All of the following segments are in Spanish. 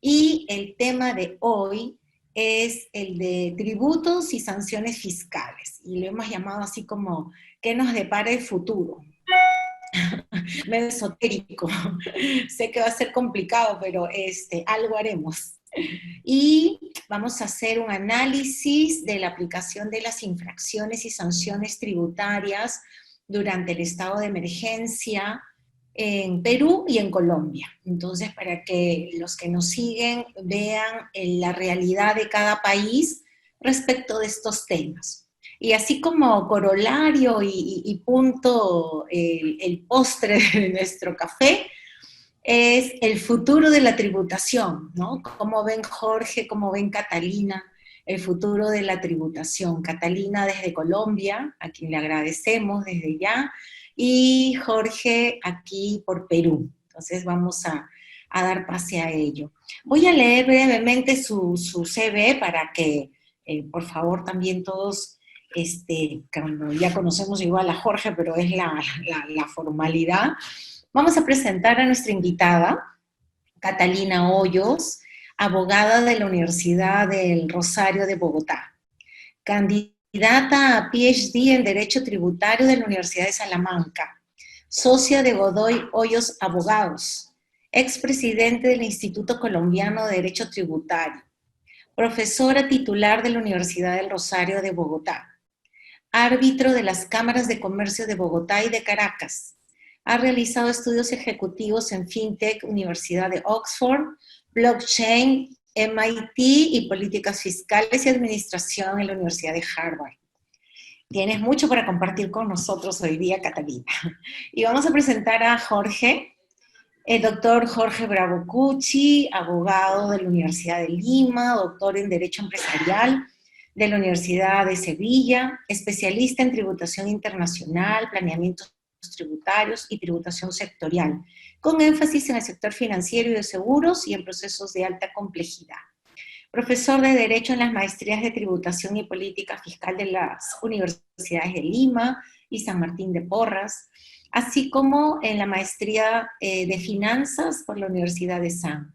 y el tema de hoy es el de tributos y sanciones fiscales. Y lo hemos llamado así como, ¿qué nos depara el futuro? Medio esotérico. Sé que va a ser complicado, pero algo haremos. Y vamos a hacer un análisis de la aplicación de las infracciones y sanciones tributarias durante el estado de emergencia en Perú y en Colombia. Entonces, para que los que nos siguen vean la realidad de cada país respecto de estos temas. Y así como corolario y punto, el postre de nuestro café, es el futuro de la tributación, ¿no? ¿Cómo ven Jorge, cómo ven Catalina el futuro de la tributación? Catalina desde Colombia, a quien le agradecemos desde ya, y Jorge aquí por Perú. Entonces vamos a dar pase a ello. Voy a leer brevemente su CV para que, por favor, también todos, cuando ya conocemos igual a Jorge, pero es la formalidad. Vamos a presentar a nuestra invitada, Catalina Hoyos, abogada de la Universidad del Rosario de Bogotá, candidata a PhD en Derecho Tributario de la Universidad de Salamanca, socia de Godoy Hoyos Abogados, expresidente del Instituto Colombiano de Derecho Tributario, profesora titular de la Universidad del Rosario de Bogotá, árbitro de las cámaras de comercio de Bogotá y de Caracas. Ha realizado estudios ejecutivos en FinTech, Universidad de Oxford, Blockchain, MIT y Políticas Fiscales y Administración en la Universidad de Harvard. Tienes mucho para compartir con nosotros hoy día, Catalina. Y vamos a presentar a Jorge, el doctor Jorge Bravo Cucci, abogado de la Universidad de Lima, doctor en Derecho Empresarial de la Universidad de Sevilla, especialista en tributación internacional, planeamiento tributarios y tributación sectorial, con énfasis en el sector financiero y de seguros y en procesos de alta complejidad. Profesor de Derecho en las maestrías de Tributación y Política Fiscal de las Universidades de Lima y San Martín de Porras, así como en la maestría de Finanzas por la Universidad de San.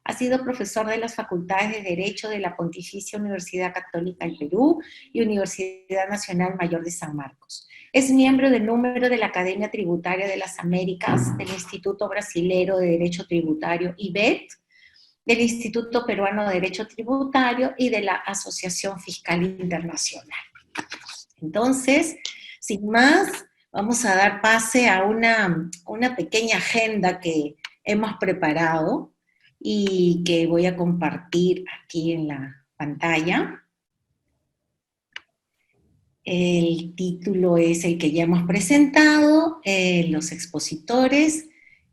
Ha sido profesor de las Facultades de Derecho de la Pontificia Universidad Católica del Perú y Universidad Nacional Mayor de San Marcos. Es miembro del número de la Academia Tributaria de las Américas, del Instituto Brasilero de Derecho Tributario, IBET, del Instituto Peruano de Derecho Tributario y de la Asociación Fiscal Internacional. Entonces, sin más, vamos a dar pase a una pequeña agenda que hemos preparado y que voy a compartir aquí en la pantalla. El título es el que ya hemos presentado, los expositores,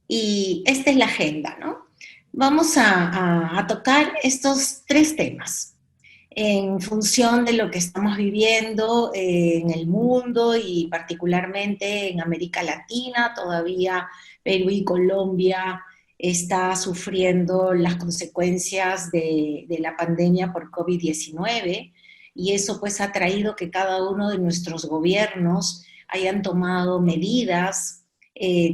y esta es la agenda, ¿no? Vamos a tocar estos tres temas en función de lo que estamos viviendo en el mundo y particularmente en América Latina. Todavía Perú y Colombia está sufriendo las consecuencias de la pandemia por COVID-19, y eso pues ha traído que cada uno de nuestros gobiernos hayan tomado medidas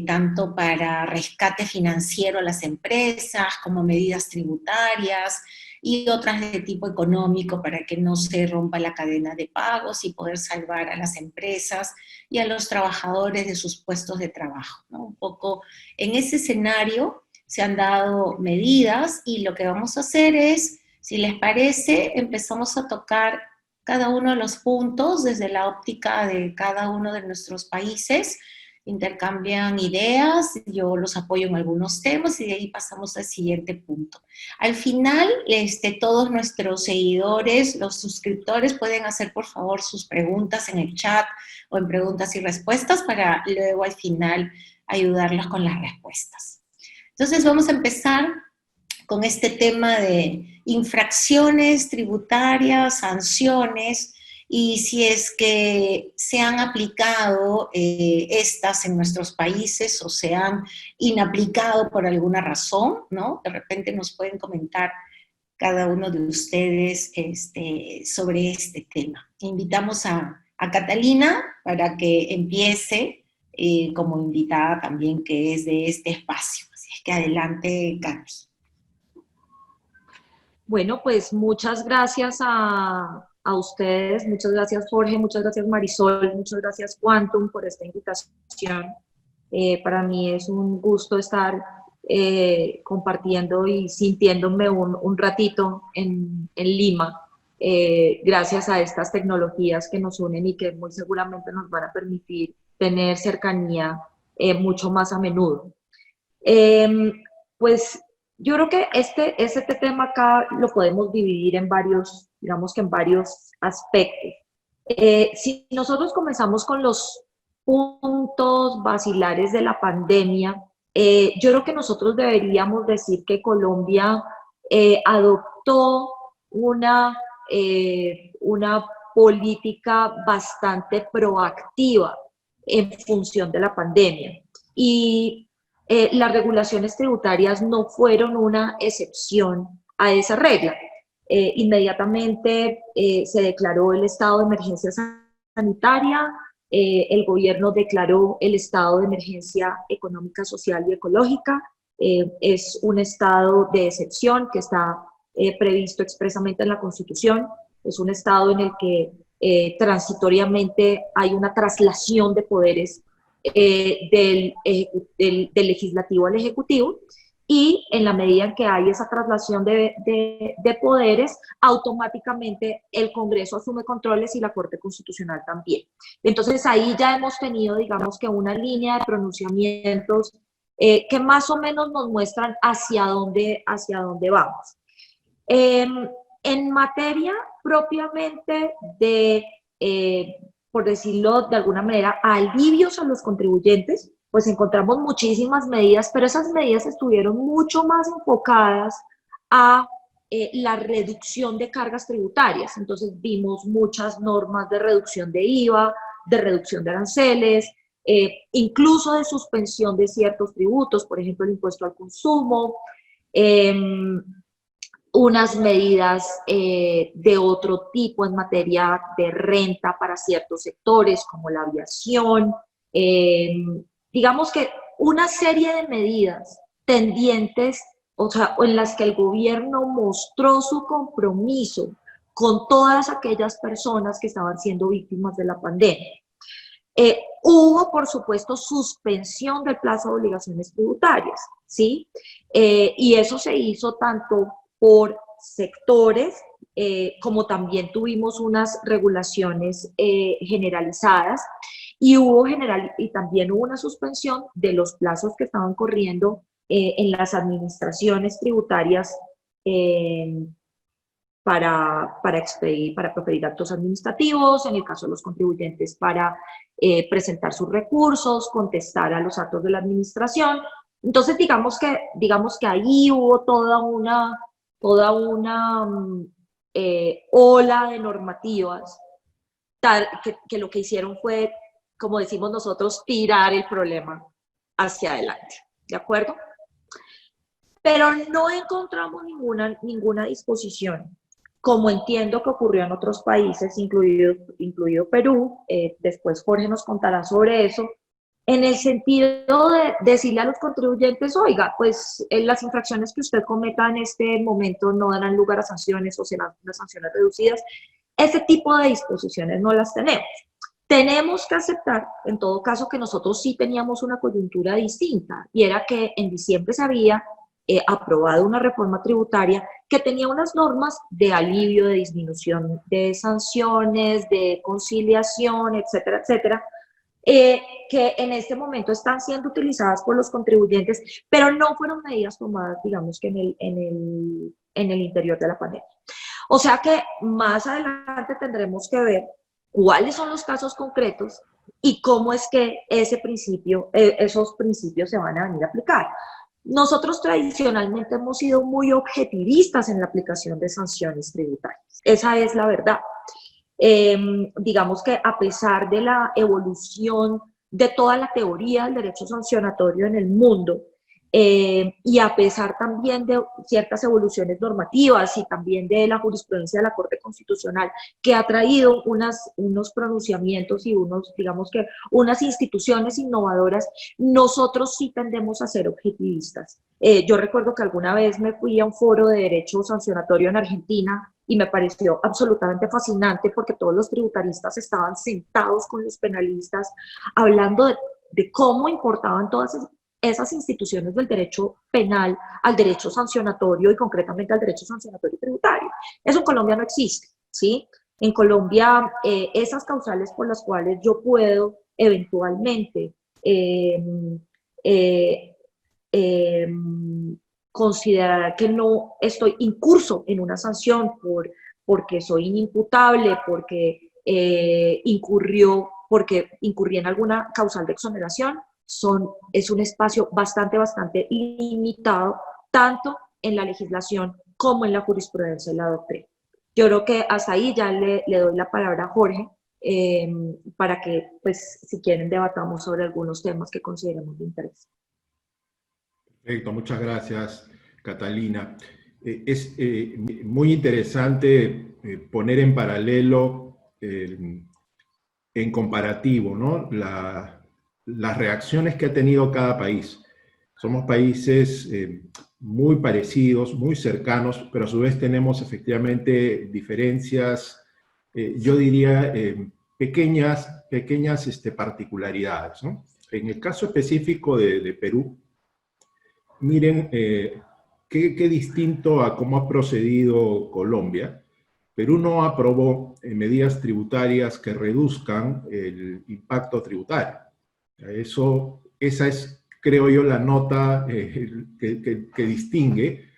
tanto para rescate financiero a las empresas, como medidas tributarias y otras de tipo económico para que no se rompa la cadena de pagos y poder salvar a las empresas y a los trabajadores de sus puestos de trabajo, ¿no? Un poco en ese escenario se han dado medidas y lo que vamos a hacer es, si les parece, empezamos a tocar cada uno de los puntos desde la óptica de cada uno de nuestros países, intercambian ideas, yo los apoyo en algunos temas y de ahí pasamos al siguiente punto. Al final, todos nuestros seguidores, los suscriptores, pueden hacer por favor sus preguntas en el chat o en preguntas y respuestas para luego al final ayudarlos con las respuestas. Entonces vamos a empezar con este tema de infracciones tributarias, sanciones, y si es que se han aplicado estas en nuestros países o se han inaplicado por alguna razón, ¿no? De repente nos pueden comentar cada uno de ustedes sobre este tema. Invitamos a Catalina para que empiece como invitada también, que es de este espacio. Así es que adelante, Katy. Bueno, pues muchas gracias a ustedes, muchas gracias Jorge, muchas gracias Marisol, muchas gracias Quantum por esta invitación. Para mí es un gusto estar compartiendo y sintiéndome un ratito en Lima, gracias a estas tecnologías que nos unen y que muy seguramente nos van a permitir tener cercanía mucho más a menudo. Eh, pues yo creo que este tema acá lo podemos dividir en varios, digamos que en varios aspectos. Si nosotros comenzamos con los puntos basilares de la pandemia, yo creo que nosotros deberíamos decir que Colombia adoptó una política bastante proactiva en función de la pandemia. Y las regulaciones tributarias no fueron una excepción a esa regla. Inmediatamente se declaró el estado de emergencia sanitaria, el gobierno declaró el estado de emergencia económica, social y ecológica. Es un estado de excepción que está previsto expresamente en la Constitución. Es un estado en el que transitoriamente hay una traslación de poderes del legislativo al ejecutivo, y en la medida en que hay esa traslación de poderes, automáticamente el Congreso asume controles y la Corte Constitucional también. Entonces ahí ya hemos tenido, digamos que una línea de pronunciamientos que más o menos nos muestran hacia dónde vamos. En materia propiamente de por decirlo de alguna manera, alivios a los contribuyentes, pues encontramos muchísimas medidas, pero esas medidas estuvieron mucho más enfocadas a la reducción de cargas tributarias. Entonces vimos muchas normas de reducción de IVA, de reducción de aranceles, incluso de suspensión de ciertos tributos, por ejemplo el impuesto al consumo, unas medidas de otro tipo en materia de renta para ciertos sectores, como la aviación. Digamos que una serie de medidas tendientes, o sea, en las que el gobierno mostró su compromiso con todas aquellas personas que estaban siendo víctimas de la pandemia. Hubo, por supuesto, suspensión del plazo de obligaciones tributarias, ¿sí? Y eso se hizo tanto por sectores, como también tuvimos unas regulaciones generalizadas, y también hubo una suspensión de los plazos que estaban corriendo en las administraciones tributarias para proferir actos administrativos, en el caso de los contribuyentes para presentar sus recursos, contestar a los actos de la administración. Entonces digamos que ahí hubo toda una ola de normativas que lo que hicieron fue, como decimos nosotros, tirar el problema hacia adelante, ¿de acuerdo? Pero no encontramos ninguna disposición, como entiendo que ocurrió en otros países, incluido Perú. Después Jorge nos contará sobre eso, en el sentido de decirle a los contribuyentes, oiga, pues las infracciones que usted cometa en este momento no darán lugar a sanciones o serán unas sanciones reducidas. Ese tipo de disposiciones no las tenemos. Tenemos que aceptar, en todo caso, que nosotros sí teníamos una coyuntura distinta, y era que en diciembre se había aprobado una reforma tributaria que tenía unas normas de alivio, de disminución de sanciones, de conciliación, etcétera, etcétera, que en este momento están siendo utilizadas por los contribuyentes, pero no fueron medidas tomadas, digamos, que en el interior de la pandemia. O sea que más adelante tendremos que ver cuáles son los casos concretos y cómo es que esos principios se van a venir a aplicar. Nosotros tradicionalmente hemos sido muy objetivistas en la aplicación de sanciones tributarias. Esa es la verdad. Digamos que a pesar de la evolución de toda la teoría del derecho sancionatorio en el mundo, y a pesar también de ciertas evoluciones normativas y también de la jurisprudencia de la Corte Constitucional, que ha traído unos pronunciamientos y digamos que unas instituciones innovadoras, nosotros sí tendemos a ser objetivistas. Yo recuerdo que alguna vez me fui a un foro de derecho sancionatorio en Argentina y me pareció absolutamente fascinante porque todos los tributaristas estaban sentados con los penalistas hablando de cómo importaban todas esas instituciones del derecho penal al derecho sancionatorio y concretamente al derecho sancionatorio tributario. Eso en Colombia no existe, ¿sí? En Colombia, esas causales por las cuales yo puedo eventualmente considerar que no estoy incurso en una sanción porque soy inimputable, porque incurrí en alguna causal de exoneración, es un espacio bastante limitado, tanto en la legislación como en la jurisprudencia y la doctrina. Yo creo que hasta ahí ya le doy la palabra a Jorge, para que, pues, si quieren, debatamos sobre algunos temas que consideremos de interés. Perfecto, muchas gracias, Catalina. Es muy interesante poner en paralelo, en comparativo, ¿no? Las reacciones que ha tenido cada país. Somos países muy parecidos, muy cercanos, pero a su vez tenemos efectivamente diferencias, yo diría, pequeñas particularidades, ¿no? En el caso específico de Perú, miren qué distinto a cómo ha procedido Colombia. Perú no aprobó medidas tributarias que reduzcan el impacto tributario. Esa es, creo yo, la nota que distingue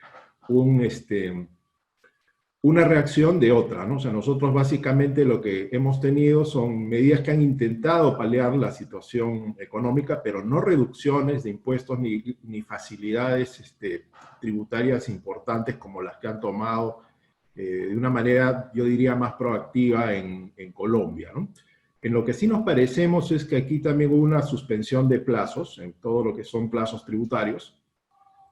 una reacción de otra, ¿no? O sea, nosotros básicamente lo que hemos tenido son medidas que han intentado paliar la situación económica, pero no reducciones de impuestos ni facilidades tributarias importantes como las que han tomado de una manera, yo diría, más proactiva en Colombia, ¿no? En lo que sí nos parecemos es que aquí también hubo una suspensión de plazos, en todo lo que son plazos tributarios.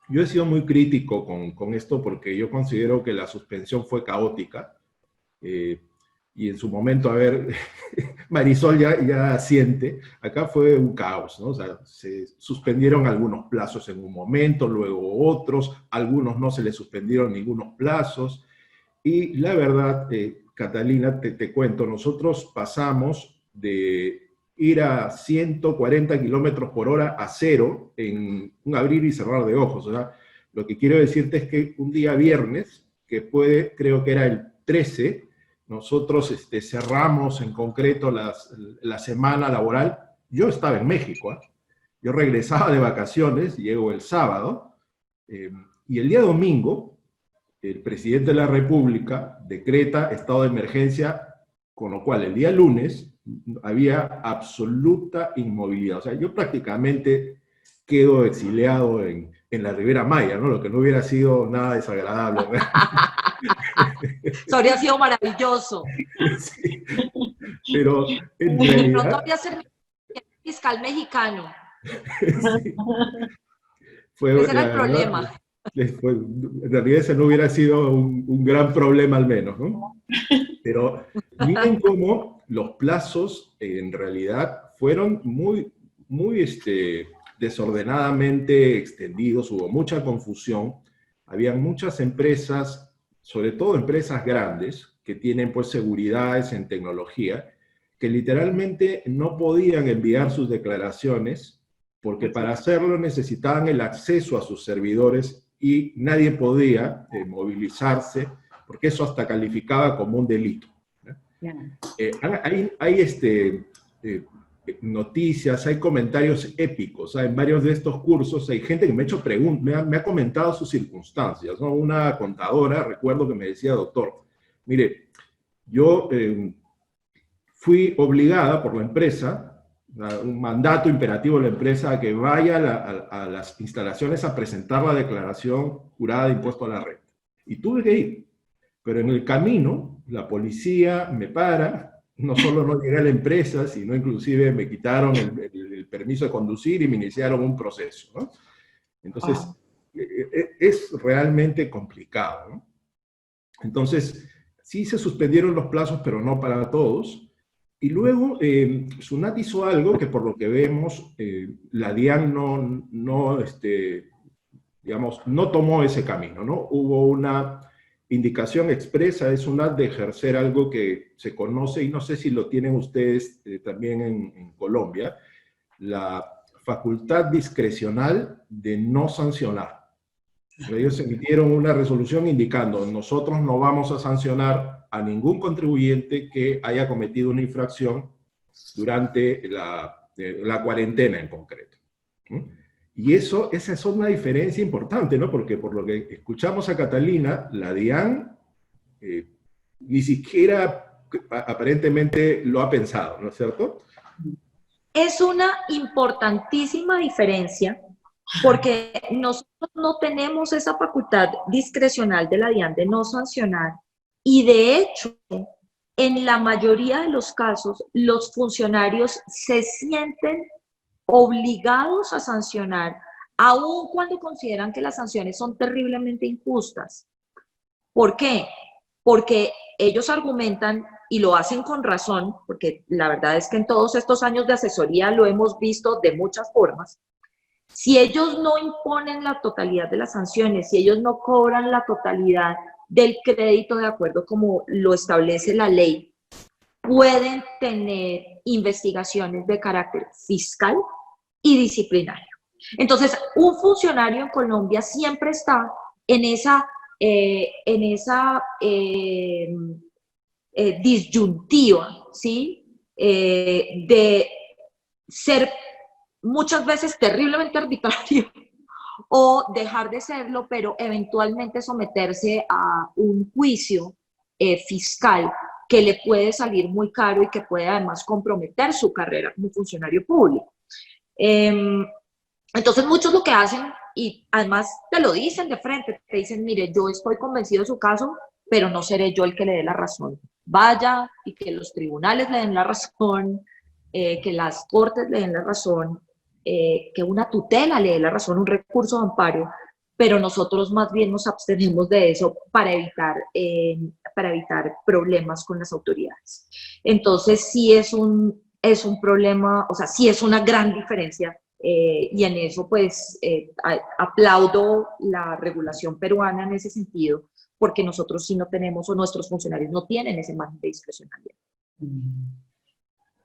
Yo he sido muy crítico con esto porque yo considero que la suspensión fue caótica. Y en su momento, a ver, Marisol ya siente, acá fue un caos, ¿no? O sea, se suspendieron algunos plazos en un momento, luego otros, algunos no se les suspendieron ningunos plazos. Y la verdad, Catalina, te cuento, nosotros pasamos de ir a 140 kilómetros por hora a 0 en un abrir y cerrar de ojos. O sea, lo que quiero decirte es que un día viernes, creo que era el 13, nosotros cerramos en concreto la semana laboral. Yo estaba en México, ¿eh? Yo regresaba de vacaciones, llego el sábado, y el día domingo, el presidente de la República decreta estado de emergencia, con lo cual el día lunes había absoluta inmovilidad. O sea, yo prácticamente quedo exiliado en la Riviera Maya, ¿no? Lo que no hubiera sido nada desagradable. Eso habría sido maravilloso. Sí. Pero en realidad... Pronto habría ser fiscal mexicano. Sí. Ese era el problema. En realidad ese no hubiera sido un gran problema al menos, ¿no? Pero miren cómo los plazos en realidad fueron muy desordenadamente extendidos, hubo mucha confusión, habían muchas empresas, sobre todo empresas grandes, que tienen pues seguridades en tecnología, que literalmente no podían enviar sus declaraciones porque para hacerlo necesitaban el acceso a sus servidores y nadie podía movilizarse, porque eso hasta calificaba como un delito. Hay noticias, hay comentarios épicos, en varios de estos cursos hay gente que me ha hecho preguntas, me ha comentado sus circunstancias, ¿no? Una contadora, recuerdo que me decía, doctor, mire, yo fui obligada por la empresa, un mandato imperativo de la empresa, a que vaya a las instalaciones a presentar la declaración jurada de impuesto a la renta. Y tuve que ir, pero en el camino la policía me para, no solo no llegué a la empresa, sino inclusive me quitaron el permiso de conducir y me iniciaron un proceso, ¿no? Entonces, es realmente complicado, ¿no? Entonces, sí se suspendieron los plazos, pero no para todos. Y luego, SUNAT hizo algo que por lo que vemos, la DIAN digamos, no tomó ese camino, ¿no? Hubo una indicación expresa de SUNAT de ejercer algo que se conoce, y no sé si lo tienen ustedes también en Colombia, la facultad discrecional de no sancionar. Ellos emitieron una resolución indicando: nosotros no vamos a sancionar a ningún contribuyente que haya cometido una infracción durante la cuarentena en concreto. Y esa es una diferencia importante, ¿no? Porque por lo que escuchamos a Catalina, la DIAN ni siquiera aparentemente lo ha pensado, ¿no es cierto? Es una importantísima diferencia porque nosotros no tenemos esa facultad discrecional de la DIAN de no sancionar, y de hecho, en la mayoría de los casos, los funcionarios se sienten obligados a sancionar, aun cuando consideran que las sanciones son terriblemente injustas. ¿Por qué? Porque ellos argumentan, y lo hacen con razón, porque la verdad es que en todos estos años de asesoría lo hemos visto de muchas formas. Si ellos no imponen la totalidad de las sanciones, si ellos no cobran la totalidad del crédito de acuerdo como lo establece la ley, pueden tener investigaciones de carácter fiscal y disciplinario. Entonces, un funcionario en Colombia siempre está en esa disyuntiva, ¿sí? De ser muchas veces terriblemente arbitrario o dejar de serlo, pero eventualmente someterse a un juicio fiscal que le puede salir muy caro y que puede además comprometer su carrera como funcionario público. Entonces muchos lo que hacen, y además te lo dicen de frente, te dicen: mire, yo estoy convencido de su caso, pero no seré yo el que le dé la razón. Vaya y que los tribunales le den la razón, que las cortes le den la razón, que una tutela le dé la razón, un recurso de amparo, pero nosotros más bien nos abstenemos de eso para evitar problemas con las autoridades. Entonces sí es un problema, o sea, sí es una gran diferencia, y en eso pues aplaudo la regulación peruana en ese sentido, porque nosotros sí no tenemos, o nuestros funcionarios no tienen ese margen de discrecionalidad.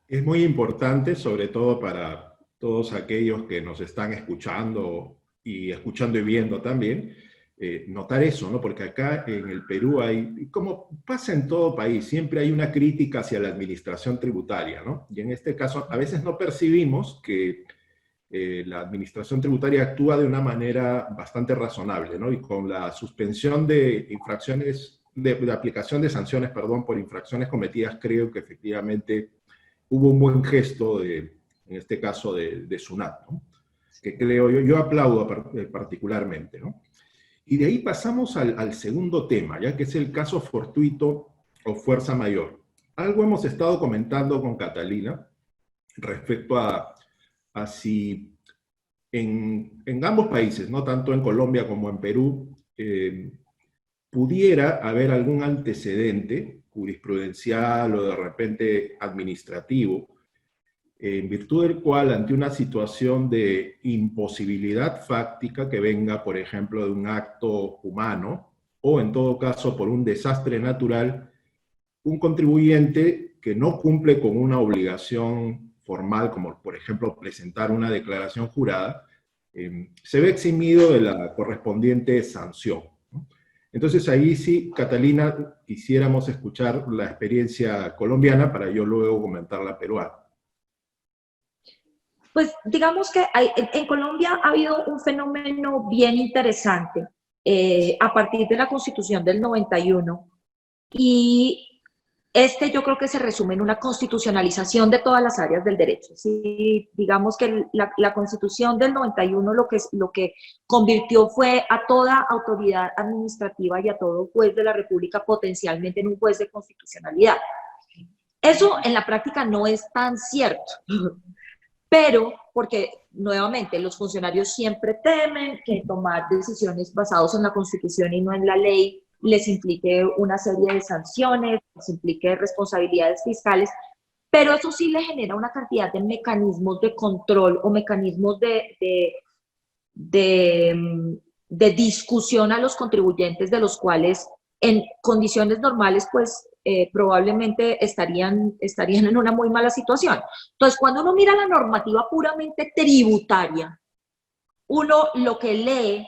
Es muy importante, sobre todo para todos aquellos que nos están escuchando y viendo también, notar eso, ¿no? Porque acá en el Perú hay, como pasa en todo país, siempre hay una crítica hacia la administración tributaria, ¿no? Y en este caso, a veces no percibimos que la administración tributaria actúa de una manera bastante razonable, ¿no? Y con la suspensión de infracciones, de aplicación de sanciones, perdón, por infracciones cometidas, creo que efectivamente hubo un buen gesto, en este caso de SUNAT, ¿no? Que creo yo aplaudo particularmente, ¿no? Y de ahí pasamos al segundo tema, ya que es el caso fortuito o fuerza mayor. Algo hemos estado comentando con Catalina respecto a si en ambos países, no tanto en Colombia como en Perú, pudiera haber algún antecedente jurisprudencial o de repente administrativo, en virtud del cual, ante una situación de imposibilidad fáctica que venga, por ejemplo, de un acto humano, o en todo caso por un desastre natural, un contribuyente que no cumple con una obligación formal, como por ejemplo presentar una declaración jurada, se ve eximido de la correspondiente sanción, ¿no? Entonces ahí sí, Catalina, quisiéramos escuchar la experiencia colombiana para yo luego comentar la peruana. Pues digamos que en Colombia ha habido un fenómeno bien interesante a partir de la Constitución del 91, y yo creo que se resume en una constitucionalización de todas las áreas del derecho. ¿Sí? Digamos que la Constitución del 91 lo que convirtió fue a toda autoridad administrativa y a todo juez de la República potencialmente en un juez de constitucionalidad. Eso en la práctica no es tan cierto. pero porque nuevamente los funcionarios siempre temen que tomar decisiones basadas en la Constitución y no en la ley les implique una serie de sanciones, les implique responsabilidades fiscales, pero eso sí le genera una cantidad de mecanismos de control o mecanismos de discusión a los contribuyentes, de los cuales en condiciones normales pues probablemente estarían en una muy mala situación. Entonces, cuando uno mira la normativa puramente tributaria, uno lo que lee,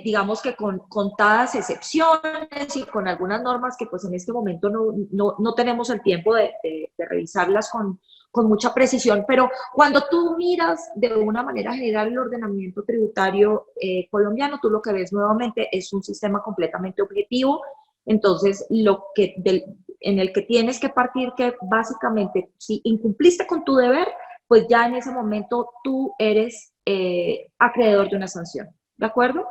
digamos que con contadas excepciones y con algunas normas que pues en este momento no tenemos el tiempo de revisarlas con mucha precisión, pero cuando tú miras de una manera general el ordenamiento tributario colombiano, tú lo que ves nuevamente es un sistema completamente objetivo. Entonces, en el que tienes que partir, que básicamente si incumpliste con tu deber, pues ya en ese momento tú eres acreedor de una sanción, ¿de acuerdo?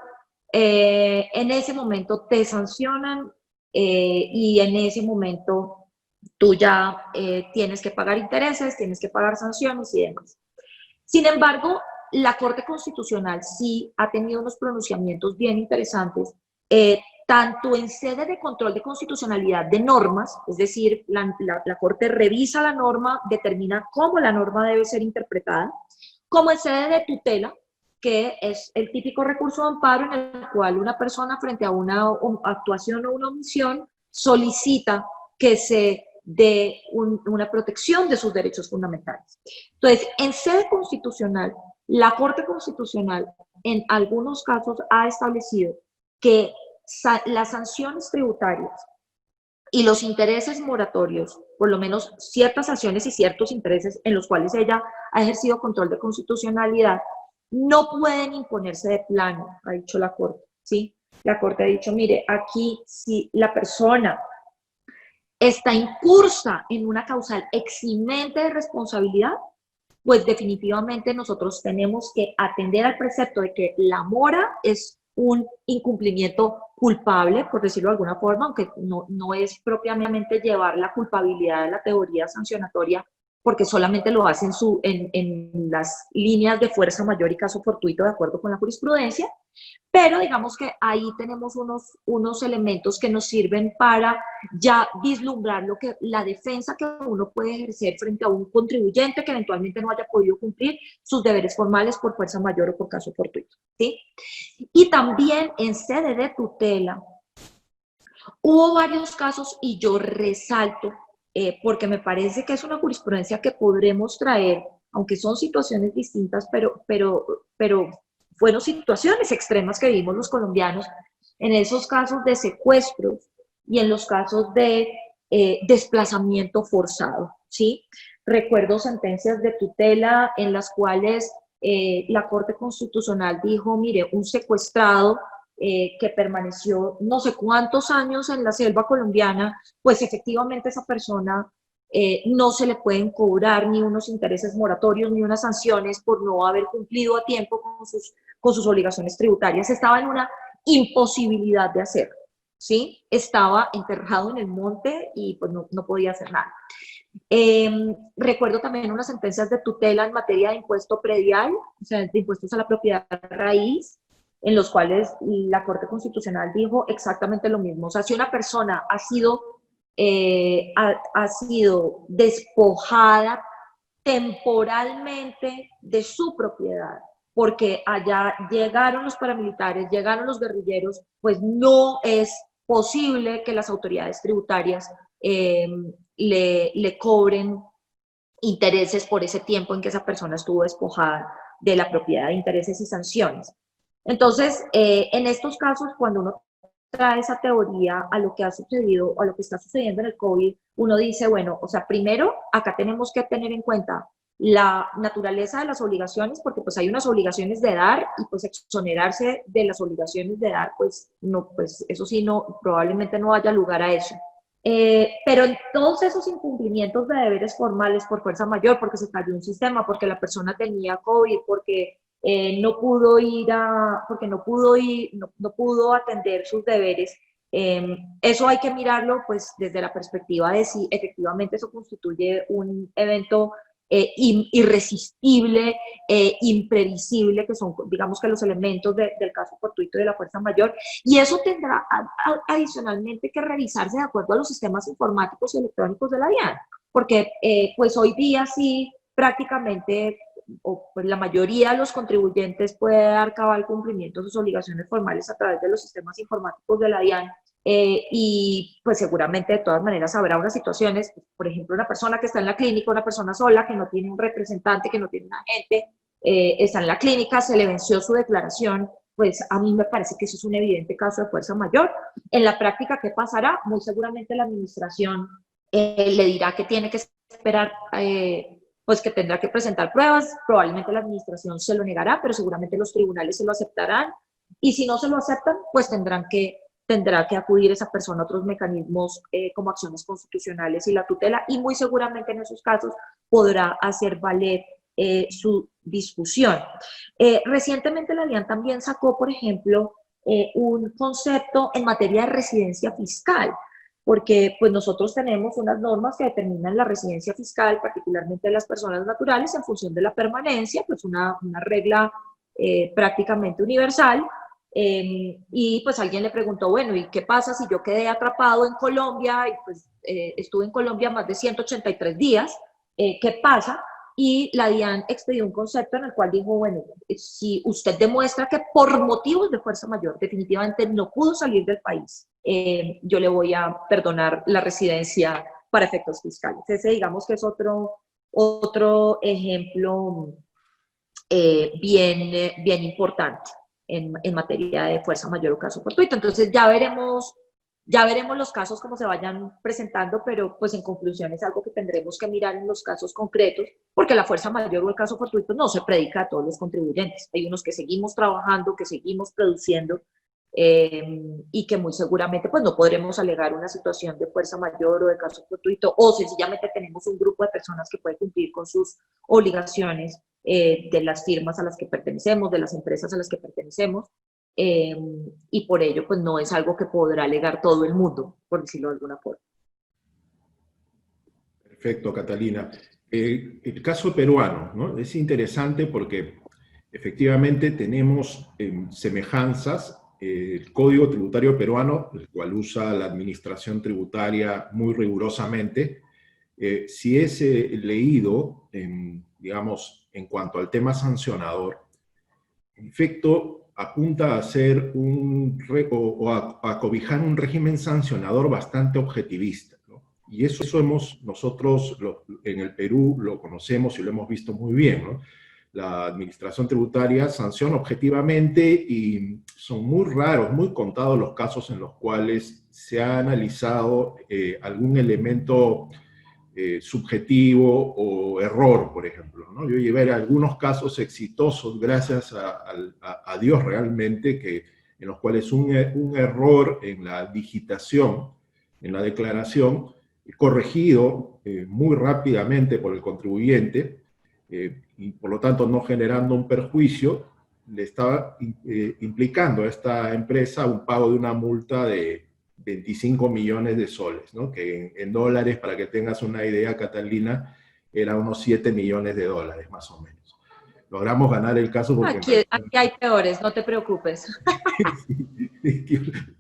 En ese momento te sancionan y en ese momento tú ya tienes que pagar intereses, tienes que pagar sanciones y demás. Sin embargo, la Corte Constitucional sí ha tenido unos pronunciamientos bien interesantes, tanto en sede de control de constitucionalidad de normas, es decir, la Corte revisa la norma, determina cómo la norma debe ser interpretada, como en sede de tutela, que es el típico recurso de amparo en el cual una persona frente a una actuación o una omisión solicita que se dé una protección de sus derechos fundamentales. Entonces, en sede constitucional, la Corte Constitucional en algunos casos ha establecido que las sanciones tributarias y los intereses moratorios, por lo menos ciertas sanciones y ciertos intereses en los cuales ella ha ejercido control de constitucionalidad, no pueden imponerse de plano, ha dicho la Corte, ¿sí? La Corte ha dicho, mire, aquí si la persona está incursa en una causal eximente de responsabilidad, pues definitivamente nosotros tenemos que atender al precepto de que la mora es un incumplimiento culpable, por decirlo de alguna forma, aunque no es propiamente llevar la culpabilidad de la teoría sancionatoria, porque solamente lo hace en las líneas de fuerza mayor y caso fortuito de acuerdo con la jurisprudencia, pero digamos que ahí tenemos unos elementos que nos sirven para ya vislumbrar la defensa que uno puede ejercer frente a un contribuyente que eventualmente no haya podido cumplir sus deberes formales por fuerza mayor o por caso fortuito, ¿sí? Y también en sede de tutela hubo varios casos y yo resalto porque me parece que es una jurisprudencia que podremos traer, aunque son situaciones distintas, pero fueron situaciones extremas que vivimos los colombianos, en esos casos de secuestros y en los casos de desplazamiento forzado, ¿sí? Recuerdo sentencias de tutela en las cuales la Corte Constitucional dijo, mire, un secuestrado que permaneció no sé cuántos años en la selva colombiana, pues efectivamente esa persona no se le pueden cobrar ni unos intereses moratorios ni unas sanciones por no haber cumplido a tiempo con sus obligaciones tributarias. Estaba en una imposibilidad de hacerlo, ¿sí? Estaba enterrado en el monte y pues no podía hacer nada. Recuerdo también unas sentencias de tutela en materia de impuesto predial, o sea, de impuestos a la propiedad raíz, en los cuales la Corte Constitucional dijo exactamente lo mismo. O sea, si una persona ha sido despojada temporalmente de su propiedad, porque allá llegaron los paramilitares, llegaron los guerrilleros, pues no es posible que las autoridades tributarias le cobren intereses por ese tiempo en que esa persona estuvo despojada de la propiedad, de intereses y sanciones. Entonces, en estos casos, cuando uno trae esa teoría a lo que ha sucedido, a lo que está sucediendo en el COVID, uno dice, bueno, o sea, primero, acá tenemos que tener en cuenta la naturaleza de las obligaciones, porque pues hay unas obligaciones de dar y pues exonerarse de las obligaciones de dar, pues no, pues eso sí, no, probablemente no haya lugar a eso. Pero en todos esos incumplimientos de deberes formales por fuerza mayor, porque se cayó un sistema, porque la persona tenía COVID, porque no pudo atender sus deberes, eso hay que mirarlo pues desde la perspectiva de si efectivamente eso constituye un evento irresistible, imprevisible, que son, digamos, que los elementos del caso fortuito de la fuerza mayor, y eso tendrá adicionalmente que revisarse de acuerdo a los sistemas informáticos y electrónicos de la DIAN, porque pues hoy día sí prácticamente, o pues la mayoría de los contribuyentes puede dar cabal cumplimiento a sus obligaciones formales a través de los sistemas informáticos de la DIAN, y pues seguramente de todas maneras habrá unas situaciones, por ejemplo, una persona que está en la clínica, una persona sola, que no tiene un representante, que no tiene un agente, está en la clínica, se le venció su declaración, pues a mí me parece que eso es un evidente caso de fuerza mayor. En la práctica, ¿qué pasará? Muy seguramente la administración le dirá que tiene que esperar, pues que tendrá que presentar pruebas, probablemente la administración se lo negará, pero seguramente los tribunales se lo aceptarán, y si no se lo aceptan, pues tendrá que acudir esa persona a otros mecanismos como acciones constitucionales y la tutela, y muy seguramente en esos casos podrá hacer valer su discusión. Recientemente la DIAN también sacó, por ejemplo, un concepto en materia de residencia fiscal, porque pues nosotros tenemos unas normas que determinan la residencia fiscal, particularmente de las personas naturales, en función de la permanencia, pues una regla prácticamente universal. Y pues alguien le preguntó, bueno, ¿y qué pasa si yo quedé atrapado en Colombia y pues estuve en Colombia más de 183 días? ¿Qué pasa? Y la DIAN expedió un concepto en el cual dijo, bueno, si usted demuestra que por motivos de fuerza mayor definitivamente no pudo salir del país, yo le voy a perdonar la residencia para efectos fiscales. Ese digamos que es otro ejemplo bien importante en materia de fuerza mayor o caso fortuito. Entonces ya veremos los casos como se vayan presentando, pero pues en conclusión es algo que tendremos que mirar en los casos concretos, porque la fuerza mayor o el caso fortuito no se predica a todos los contribuyentes. Hay unos que seguimos trabajando, que seguimos produciendo, y que muy seguramente pues no podremos alegar una situación de fuerza mayor o de caso fortuito, o sencillamente tenemos un grupo de personas que puede cumplir con sus obligaciones de las firmas a las que pertenecemos, de las empresas a las que pertenecemos, y por ello pues no es algo que podrá alegar todo el mundo, por decirlo de alguna forma. Perfecto, Catalina. El caso peruano, ¿no? Es interesante porque efectivamente tenemos semejanzas. El Código Tributario peruano, el cual usa la administración tributaria muy rigurosamente, si es leído, digamos, en cuanto al tema sancionador, en efecto, apunta a hacer a cobijar un régimen sancionador bastante objetivista, ¿no? Y eso nosotros en el Perú lo conocemos y lo hemos visto muy bien, ¿no? La administración tributaria sanciona objetivamente y son muy raros, muy contados los casos en los cuales se ha analizado algún elemento subjetivo o error, por ejemplo, ¿no? Yo llevé algunos casos exitosos, gracias a Dios realmente, en los cuales un error en la digitación, en la declaración, corregido muy rápidamente por el contribuyente, y por lo tanto no generando un perjuicio, le estaba implicando a esta empresa un pago de una multa de 25 millones de soles, ¿no? Que en dólares, para que tengas una idea, Catalina, era unos 7 millones de dólares, más o menos. Logramos ganar el caso porque... Aquí hay peores, no te preocupes.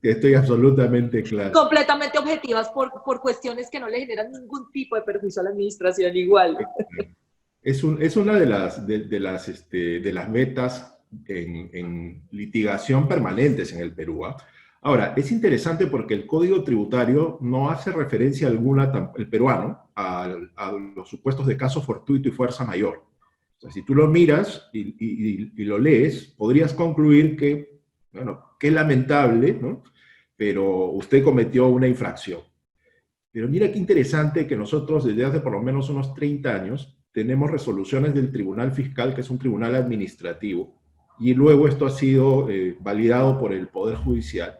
Estoy absolutamente claro. Completamente objetivas por cuestiones que no le generan ningún tipo de perjuicio a la administración igual. Es una de las metas en litigación permanentes en el Perú, ¿eh? Ahora, es interesante porque el Código Tributario no hace referencia alguna, el peruano, a los supuestos de caso fortuito y fuerza mayor. O sea, si tú lo miras y lo lees, podrías concluir que, bueno, qué lamentable, ¿no? Pero usted cometió una infracción. Pero mira qué interesante que nosotros desde hace por lo menos unos 30 años tenemos resoluciones del Tribunal Fiscal, que es un tribunal administrativo, y luego esto ha sido validado por el Poder Judicial,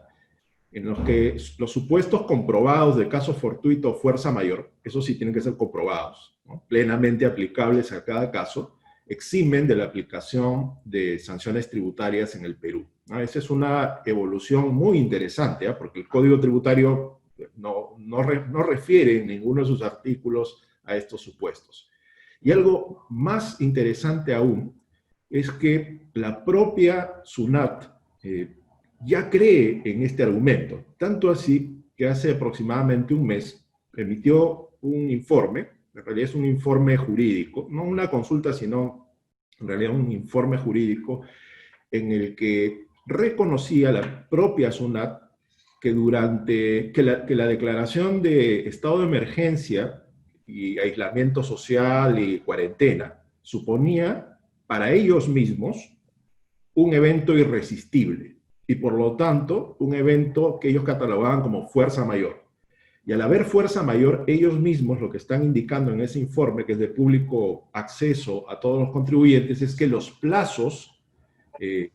en los que los supuestos comprobados de caso fortuito o fuerza mayor, eso sí tienen que ser comprobados, ¿no? Plenamente aplicables a cada caso, eximen de la aplicación de sanciones tributarias en el Perú, ¿no? Esa es una evolución muy interesante, ¿eh? Porque el Código Tributario no refiere en ninguno de sus artículos a estos supuestos. Y algo más interesante aún es que la propia SUNAT ya cree en este argumento, tanto así que hace aproximadamente un mes emitió un informe, en realidad es un informe jurídico, no una consulta, sino en realidad un informe jurídico en el que reconocía la propia SUNAT que la declaración de estado de emergencia y aislamiento social y cuarentena suponía para ellos mismos un evento irresistible y por lo tanto un evento que ellos catalogaban como fuerza mayor. Y al haber fuerza mayor, ellos mismos lo que están indicando en ese informe, que es de público acceso a todos los contribuyentes, es que los plazos en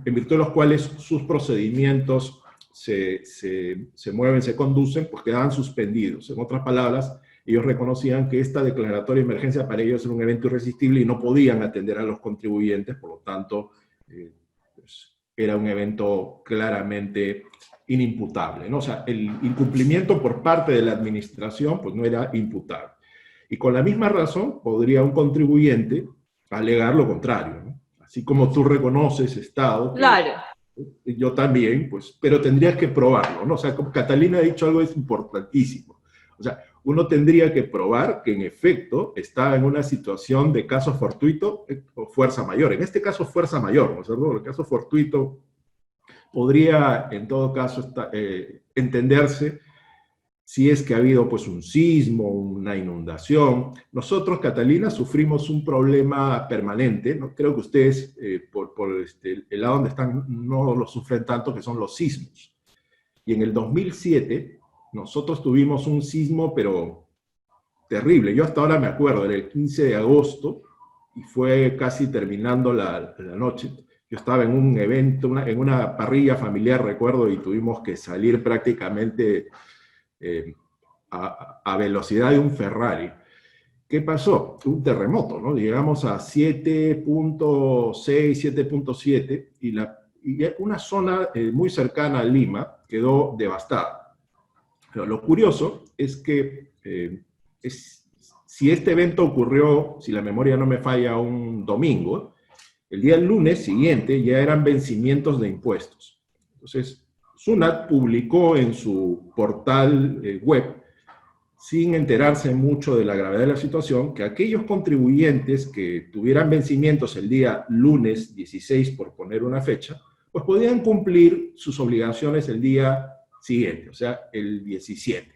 virtud de los cuales sus procedimientos se mueven, se conducen, pues quedaban suspendidos. En otras palabras, ellos reconocían que esta declaratoria de emergencia para ellos era un evento irresistible y no podían atender a los contribuyentes, por lo tanto, pues, era un evento claramente inimputable, ¿no? O sea, el incumplimiento por parte de la administración pues no era imputable. Y con la misma razón podría un contribuyente alegar lo contrario, ¿no? Así como tú reconoces Estado, Claro. yo también, pues, pero tendrías que probarlo, ¿no? O sea, como Catalina ha dicho algo es importantísimo. O sea, uno tendría que probar que en efecto estaba en una situación de caso fortuito o fuerza mayor. En este caso, fuerza mayor, ¿no es cierto? El caso fortuito podría, en todo caso, entenderse si es que ha habido pues un sismo, una inundación. Nosotros, Catalina, sufrimos un problema permanente, ¿no? Creo que ustedes, por el lado donde están, no lo sufren tanto, que son los sismos. Y en el 2007, nosotros tuvimos un sismo, pero terrible. Yo hasta ahora me acuerdo, era el 15 de agosto, y fue casi terminando la noche. Yo estaba en un evento, en una parrilla familiar, recuerdo, y tuvimos que salir prácticamente a velocidad de un Ferrari. ¿Qué pasó? Un terremoto, ¿no? Llegamos a 7.6, 7.7, y una zona muy cercana a Lima quedó devastada. Pero lo curioso es que si este evento ocurrió, si la memoria no me falla, un domingo, el día lunes siguiente ya eran vencimientos de impuestos. Entonces, SUNAT publicó en su portal web, sin enterarse mucho de la gravedad de la situación, que aquellos contribuyentes que tuvieran vencimientos el día lunes 16, por poner una fecha, pues podían cumplir sus obligaciones el día siguiente, o sea, el 17.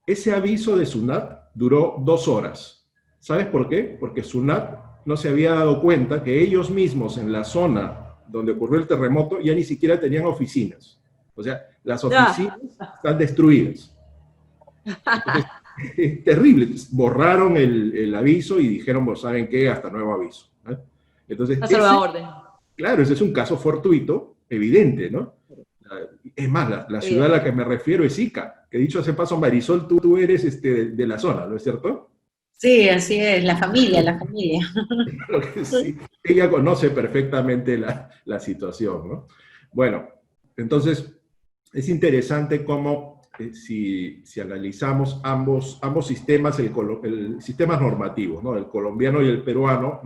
Ese aviso de SUNAT duró 2 horas. ¿Sabes por qué? Porque SUNAT no se había dado cuenta que ellos mismos en la zona donde ocurrió el terremoto ya ni siquiera tenían oficinas. O sea, las oficinas están destruidas. Entonces, es terrible. Borraron el aviso y dijeron, pues, ¿saben qué? Hasta nuevo aviso. ¿Eh? Entonces, orden. Claro, ese es un caso fortuito, evidente, ¿no? Es más, la ciudad a la que me refiero es Ica, que dicho hace paso, Marisol, tú eres de la zona, ¿no es cierto? Sí, así es, la familia, la familia. Claro que sí. Ella conoce perfectamente la situación, ¿no? Bueno, entonces es interesante cómo si analizamos ambos sistemas, sistemas normativos, ¿no? El colombiano y el peruano,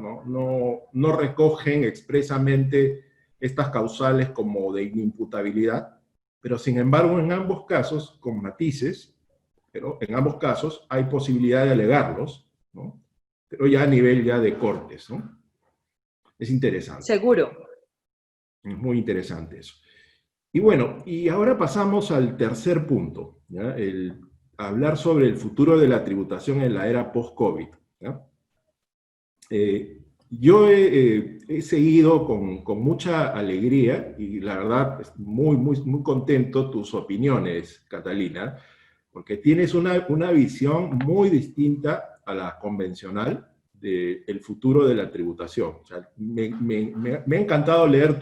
no recogen expresamente estas causales como de inimputabilidad, pero sin embargo en ambos casos, con matices, pero en ambos casos hay posibilidad de alegarlos, ¿no? Pero ya a nivel ya de cortes, ¿no? Es interesante. Seguro. Es muy interesante eso. Y bueno, y ahora pasamos al tercer punto, ¿ya? Hablar sobre el futuro de la tributación en la era post-COVID, ¿ya? Yo he seguido con mucha alegría y la verdad muy, muy, muy contento tus opiniones, Catalina, porque tienes una visión muy distinta a la convencional del futuro de la tributación. O sea, me ha encantado leer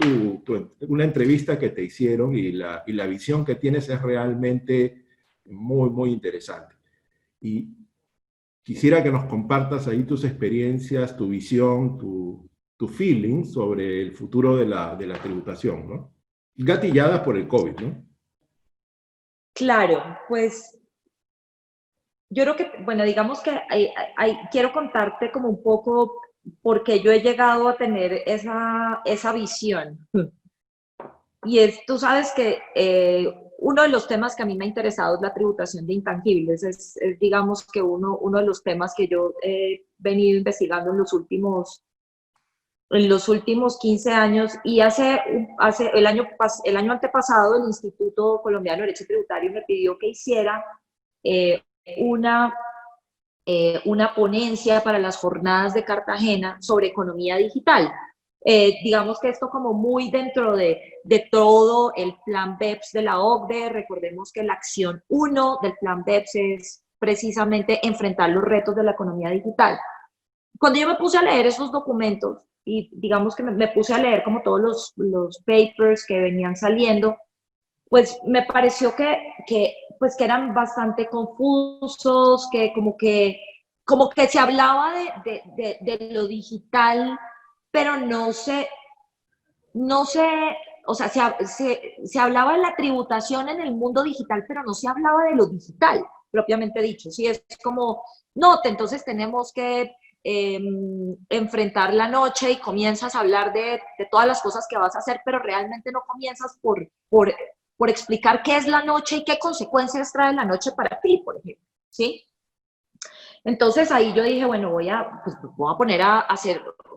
una entrevista que te hicieron y la visión que tienes es realmente muy, muy interesante. Y quisiera que nos compartas ahí tus experiencias, tu visión, tu feeling sobre el futuro de la tributación, ¿no? Gatilladas por el COVID, ¿no? Claro, pues Yo creo que, bueno, digamos que quiero contarte como un poco por qué yo he llegado a tener esa visión. Y tú sabes que uno de los temas que a mí me ha interesado es la tributación de intangibles. Digamos que uno de los temas que yo he venido investigando en los últimos 15 años, y el año antepasado el Instituto Colombiano de Derecho Tributario me pidió que hiciera eh, una, una ponencia para las jornadas de Cartagena sobre economía digital. Digamos que esto como muy dentro de todo el plan BEPS de la OCDE. Recordemos que la acción 1 del plan BEPS es precisamente enfrentar los retos de la economía digital. Cuando yo me puse a leer esos documentos, y digamos que me puse a leer como todos los papers que venían saliendo, pues me pareció que eran bastante confusos, que como que se hablaba de lo digital, pero no se, o sea, se hablaba de la tributación en el mundo digital, pero no se hablaba de lo digital, propiamente dicho. Sí, es como, no, entonces tenemos que enfrentar la noche y comienzas a hablar de todas las cosas que vas a hacer, pero realmente no comienzas por explicar qué es la noche y qué consecuencias trae la noche para ti, por ejemplo, ¿sí? Entonces ahí yo dije, bueno, voy a poner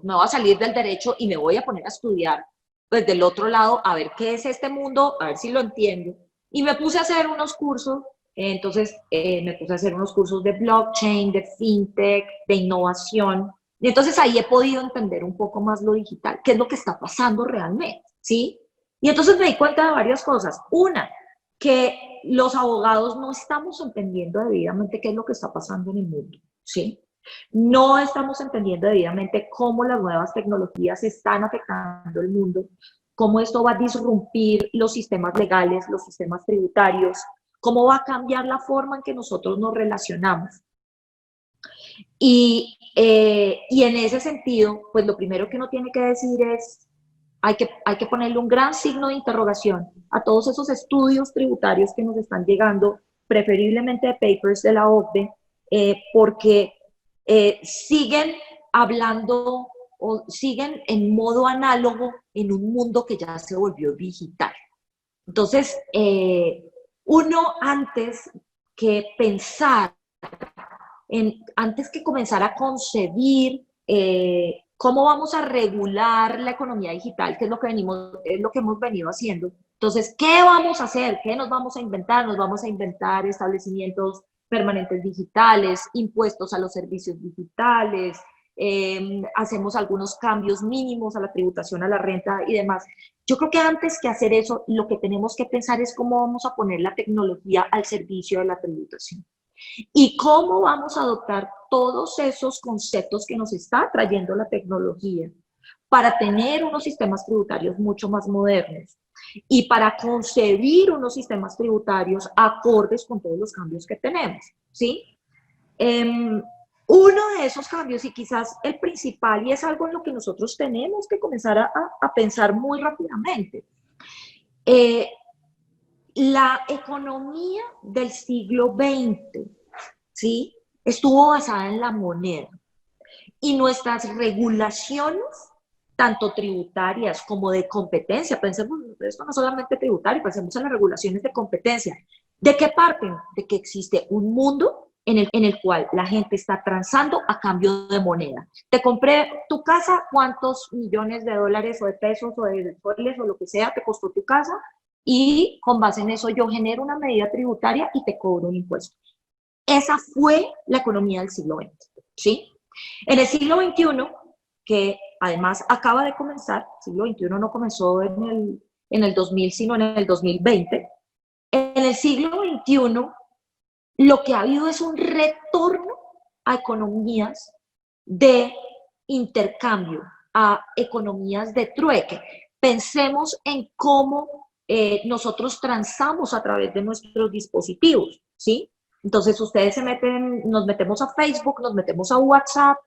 me voy a salir del derecho y me voy a poner a estudiar pues del otro lado, a ver qué es este mundo, a ver si lo entiendo. Y me puse a hacer unos cursos. Entonces me puse a hacer unos cursos de blockchain, de fintech, de innovación. Y entonces ahí he podido entender un poco más lo digital, qué es lo que está pasando realmente, ¿sí? Y entonces me di cuenta de varias cosas. Una, que los abogados no estamos entendiendo debidamente qué es lo que está pasando en el mundo, ¿sí? No estamos entendiendo debidamente cómo las nuevas tecnologías están afectando el mundo, cómo esto va a disrumpir los sistemas legales, los sistemas tributarios, cómo va a cambiar la forma en que nosotros nos relacionamos. Y en ese sentido, pues lo primero que uno tiene que decir es, hay que ponerle un gran signo de interrogación a todos esos estudios tributarios que nos están llegando, preferiblemente de papers de la OCDE, porque siguen hablando o siguen en modo análogo en un mundo que ya se volvió digital. Entonces, uno antes que pensar, antes que comenzar a concebir cómo vamos a regular la economía digital, que es lo que hemos venido haciendo. Entonces, ¿qué vamos a hacer? ¿Qué nos vamos a inventar? Nos vamos a inventar establecimientos permanentes digitales, impuestos a los servicios digitales, hacemos algunos cambios mínimos a la tributación a la renta y demás. Yo creo que antes que hacer eso, lo que tenemos que pensar es cómo vamos a poner la tecnología al servicio de la tributación y cómo vamos a adoptar todos esos conceptos que nos está trayendo la tecnología para tener unos sistemas tributarios mucho más modernos y para concebir unos sistemas tributarios acordes con todos los cambios que tenemos, ¿sí? Uno de esos cambios, y quizás el principal, y es algo en lo que nosotros tenemos que comenzar a pensar muy rápidamente, la economía del siglo XX, ¿sí?, estuvo basada en la moneda, y nuestras regulaciones, tanto tributarias como de competencia, pensemos, esto no solamente tributario, pensemos en las regulaciones de competencia. ¿De qué parten? De que existe un mundo en el cual la gente está transando a cambio de moneda. Te compré tu casa, ¿cuántos millones de dólares o de pesos o de soles o lo que sea te costó tu casa? Y con base en eso yo genero una medida tributaria y te cobro un impuesto. Esa fue la economía del siglo XX, ¿sí? En el siglo XXI, que además acaba de comenzar, el siglo XXI no comenzó en el 2000, sino en el 2020, en el siglo XXI lo que ha habido es un retorno a economías de intercambio, a economías de trueque. Pensemos en cómo nosotros transamos a través de nuestros dispositivos, ¿sí? Entonces ustedes nos metemos a Facebook, nos metemos a WhatsApp,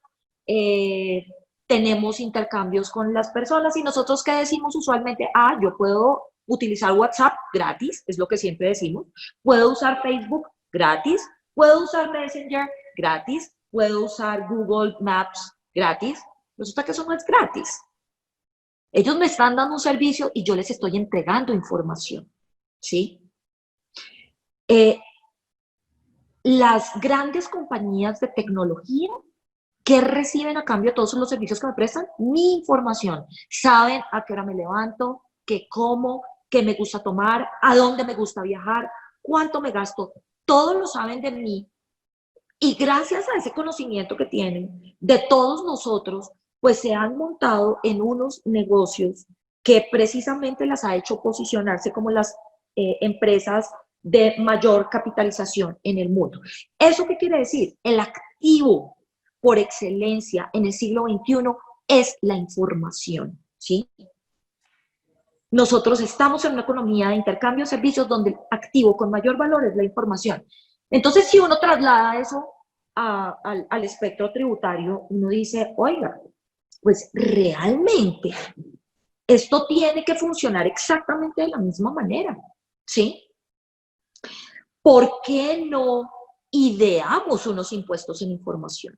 tenemos intercambios con las personas y nosotros ¿qué decimos usualmente? Yo puedo utilizar WhatsApp gratis, es lo que siempre decimos, puedo usar Facebook gratis, Puedo usar Messenger gratis, puedo usar Google Maps gratis. Resulta que eso no es gratis. Ellos me están dando un servicio y yo les estoy entregando información, ¿sí? Las grandes compañías de tecnología, ¿qué reciben a cambio de todos los servicios que me prestan? Mi información. Saben a qué hora me levanto, qué como, qué me gusta tomar, a dónde me gusta viajar, cuánto me gasto. Todos lo saben de mí. Y gracias a ese conocimiento que tienen de todos nosotros, pues se han montado en unos negocios que precisamente las ha hecho posicionarse como las empresas de mayor capitalización en el mundo. ¿Eso qué quiere decir? El activo por excelencia en el siglo XXI es la información, ¿sí? Nosotros estamos en una economía de intercambio de servicios donde el activo con mayor valor es la información. Entonces, si uno traslada eso al espectro tributario, uno dice, oiga, pues realmente esto tiene que funcionar exactamente de la misma manera, ¿sí? ¿Por qué no ideamos unos impuestos en información?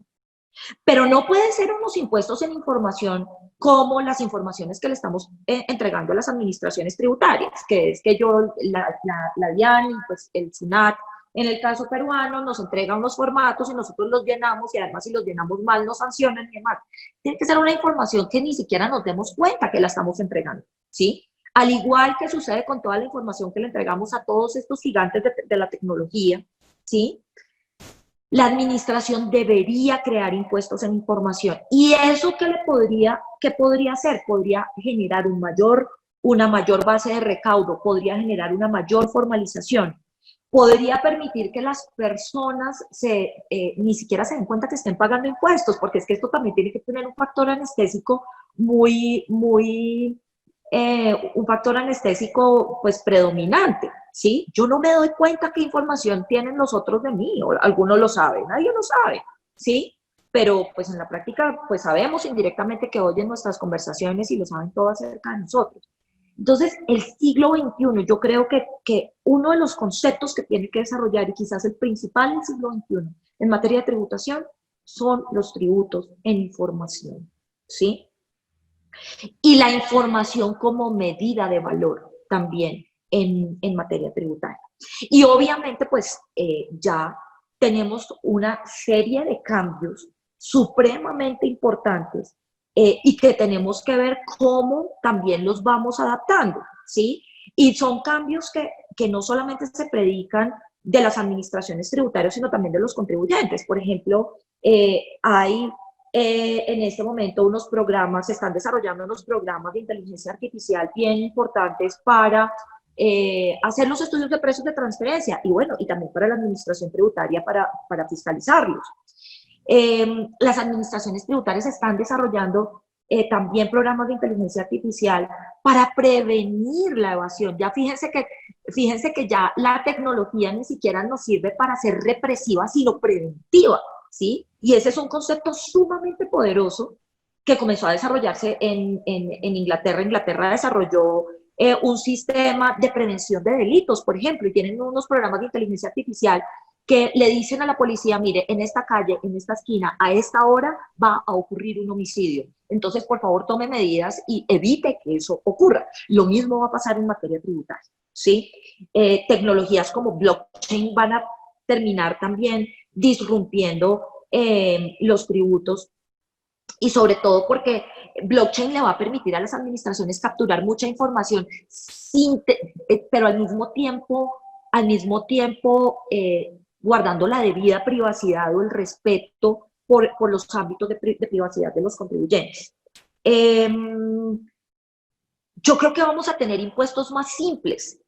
Pero no pueden ser unos impuestos en información como las informaciones que le estamos entregando a las administraciones tributarias, que es que yo, la DIAN y pues el SUNAT, en el caso peruano, nos entrega unos formatos y nosotros los llenamos y además si los llenamos mal nos sancionan y demás. Tiene que ser una información que ni siquiera nos demos cuenta que la estamos entregando, ¿sí? Al igual que sucede con toda la información que le entregamos a todos estos gigantes de la tecnología, ¿sí? La administración debería crear impuestos en información. ¿Y eso qué podría hacer? Podría generar una mayor base de recaudo, podría generar una mayor formalización, podría permitir que las personas ni siquiera se den cuenta que estén pagando impuestos, porque es que esto también tiene que tener un factor anestésico un factor anestésico pues predominante, ¿sí? Yo no me doy cuenta qué información tienen los otros de mí, o algunos lo saben, nadie lo sabe, ¿sí? Pero pues en la práctica pues sabemos indirectamente que oyen nuestras conversaciones y lo saben todo acerca de nosotros. Entonces, el siglo XXI, yo creo que uno de los conceptos que tiene que desarrollar, y quizás el principal del siglo XXI en materia de tributación, son los tributos en información, ¿sí? Y la información como medida de valor también en materia tributaria. Y obviamente, pues ya tenemos una serie de cambios supremamente importantes y que tenemos que ver cómo también los vamos adaptando, ¿sí? Y son cambios que no solamente se predican de las administraciones tributarias, sino también de los contribuyentes. Por ejemplo, hay en este momento se están desarrollando unos programas de inteligencia artificial bien importantes para hacer los estudios de precios de transferencia y bueno, y también para la administración tributaria para fiscalizarlos. Las administraciones tributarias están desarrollando también programas de inteligencia artificial para prevenir la evasión. Ya fíjense que ya la tecnología ni siquiera nos sirve para ser represiva, sino preventiva, ¿sí? Y ese es un concepto sumamente poderoso que comenzó a desarrollarse en Inglaterra. Inglaterra desarrolló un sistema de prevención de delitos, por ejemplo, y tienen unos programas de inteligencia artificial que le dicen a la policía, mire, en esta calle, en esta esquina, a esta hora va a ocurrir un homicidio. Entonces, por favor, tome medidas y evite que eso ocurra. Lo mismo va a pasar en materia tributaria, ¿sí? Tecnologías como blockchain van a terminar también disrumpiendo los tributos y sobre todo porque blockchain le va a permitir a las administraciones capturar mucha información, pero al mismo tiempo guardando la debida privacidad o el respeto por los ámbitos de privacidad de los contribuyentes. Yo creo que vamos a tener impuestos más simples.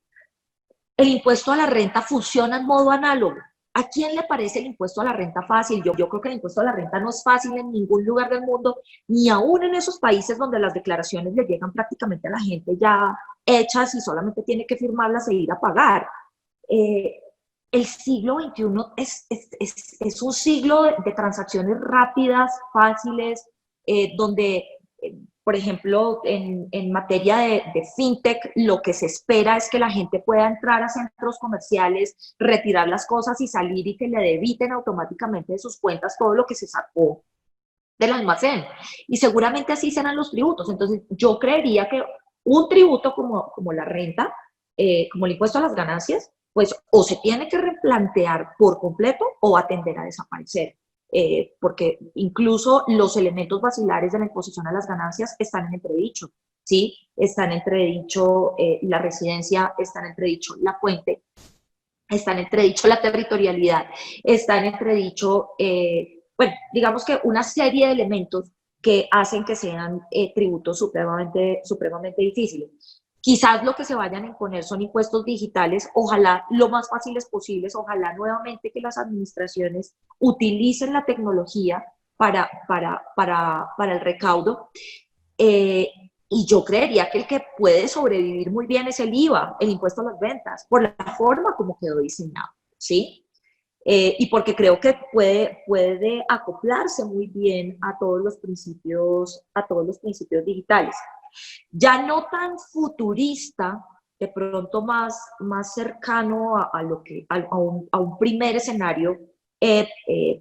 El impuesto a la renta funciona en modo análogo. ¿A quién le parece el impuesto a la renta fácil? Yo creo que el impuesto a la renta no es fácil en ningún lugar del mundo, ni aún en esos países donde las declaraciones le llegan prácticamente a la gente ya hechas y solamente tiene que firmarlas e ir a pagar. El siglo XXI es un siglo de transacciones rápidas, fáciles, donde, por ejemplo, en materia de fintech, lo que se espera es que la gente pueda entrar a centros comerciales, retirar las cosas y salir y que le debiten automáticamente de sus cuentas todo lo que se sacó del almacén. Y seguramente así serán los tributos. Entonces, yo creería que un tributo como la renta, como el impuesto a las ganancias, pues o se tiene que replantear por completo o va a tender a desaparecer. Porque incluso los elementos basilares de la imposición a las ganancias están en entredicho, ¿sí? Está en entredicho la residencia, está en entredicho la fuente, está en entredicho la territorialidad, está en entredicho, bueno, digamos que una serie de elementos que hacen que sean tributos supremamente difíciles. Quizás lo que se vayan a imponer son impuestos digitales, ojalá lo más fáciles posibles, ojalá nuevamente que las administraciones utilicen la tecnología para el recaudo. Y yo creería que el que puede sobrevivir muy bien es el IVA, el impuesto a las ventas, por la forma como quedó diseñado, ¿sí? Y porque creo que puede acoplarse muy bien a todos los principios digitales. Ya no tan futurista, de pronto más cercano a un primer escenario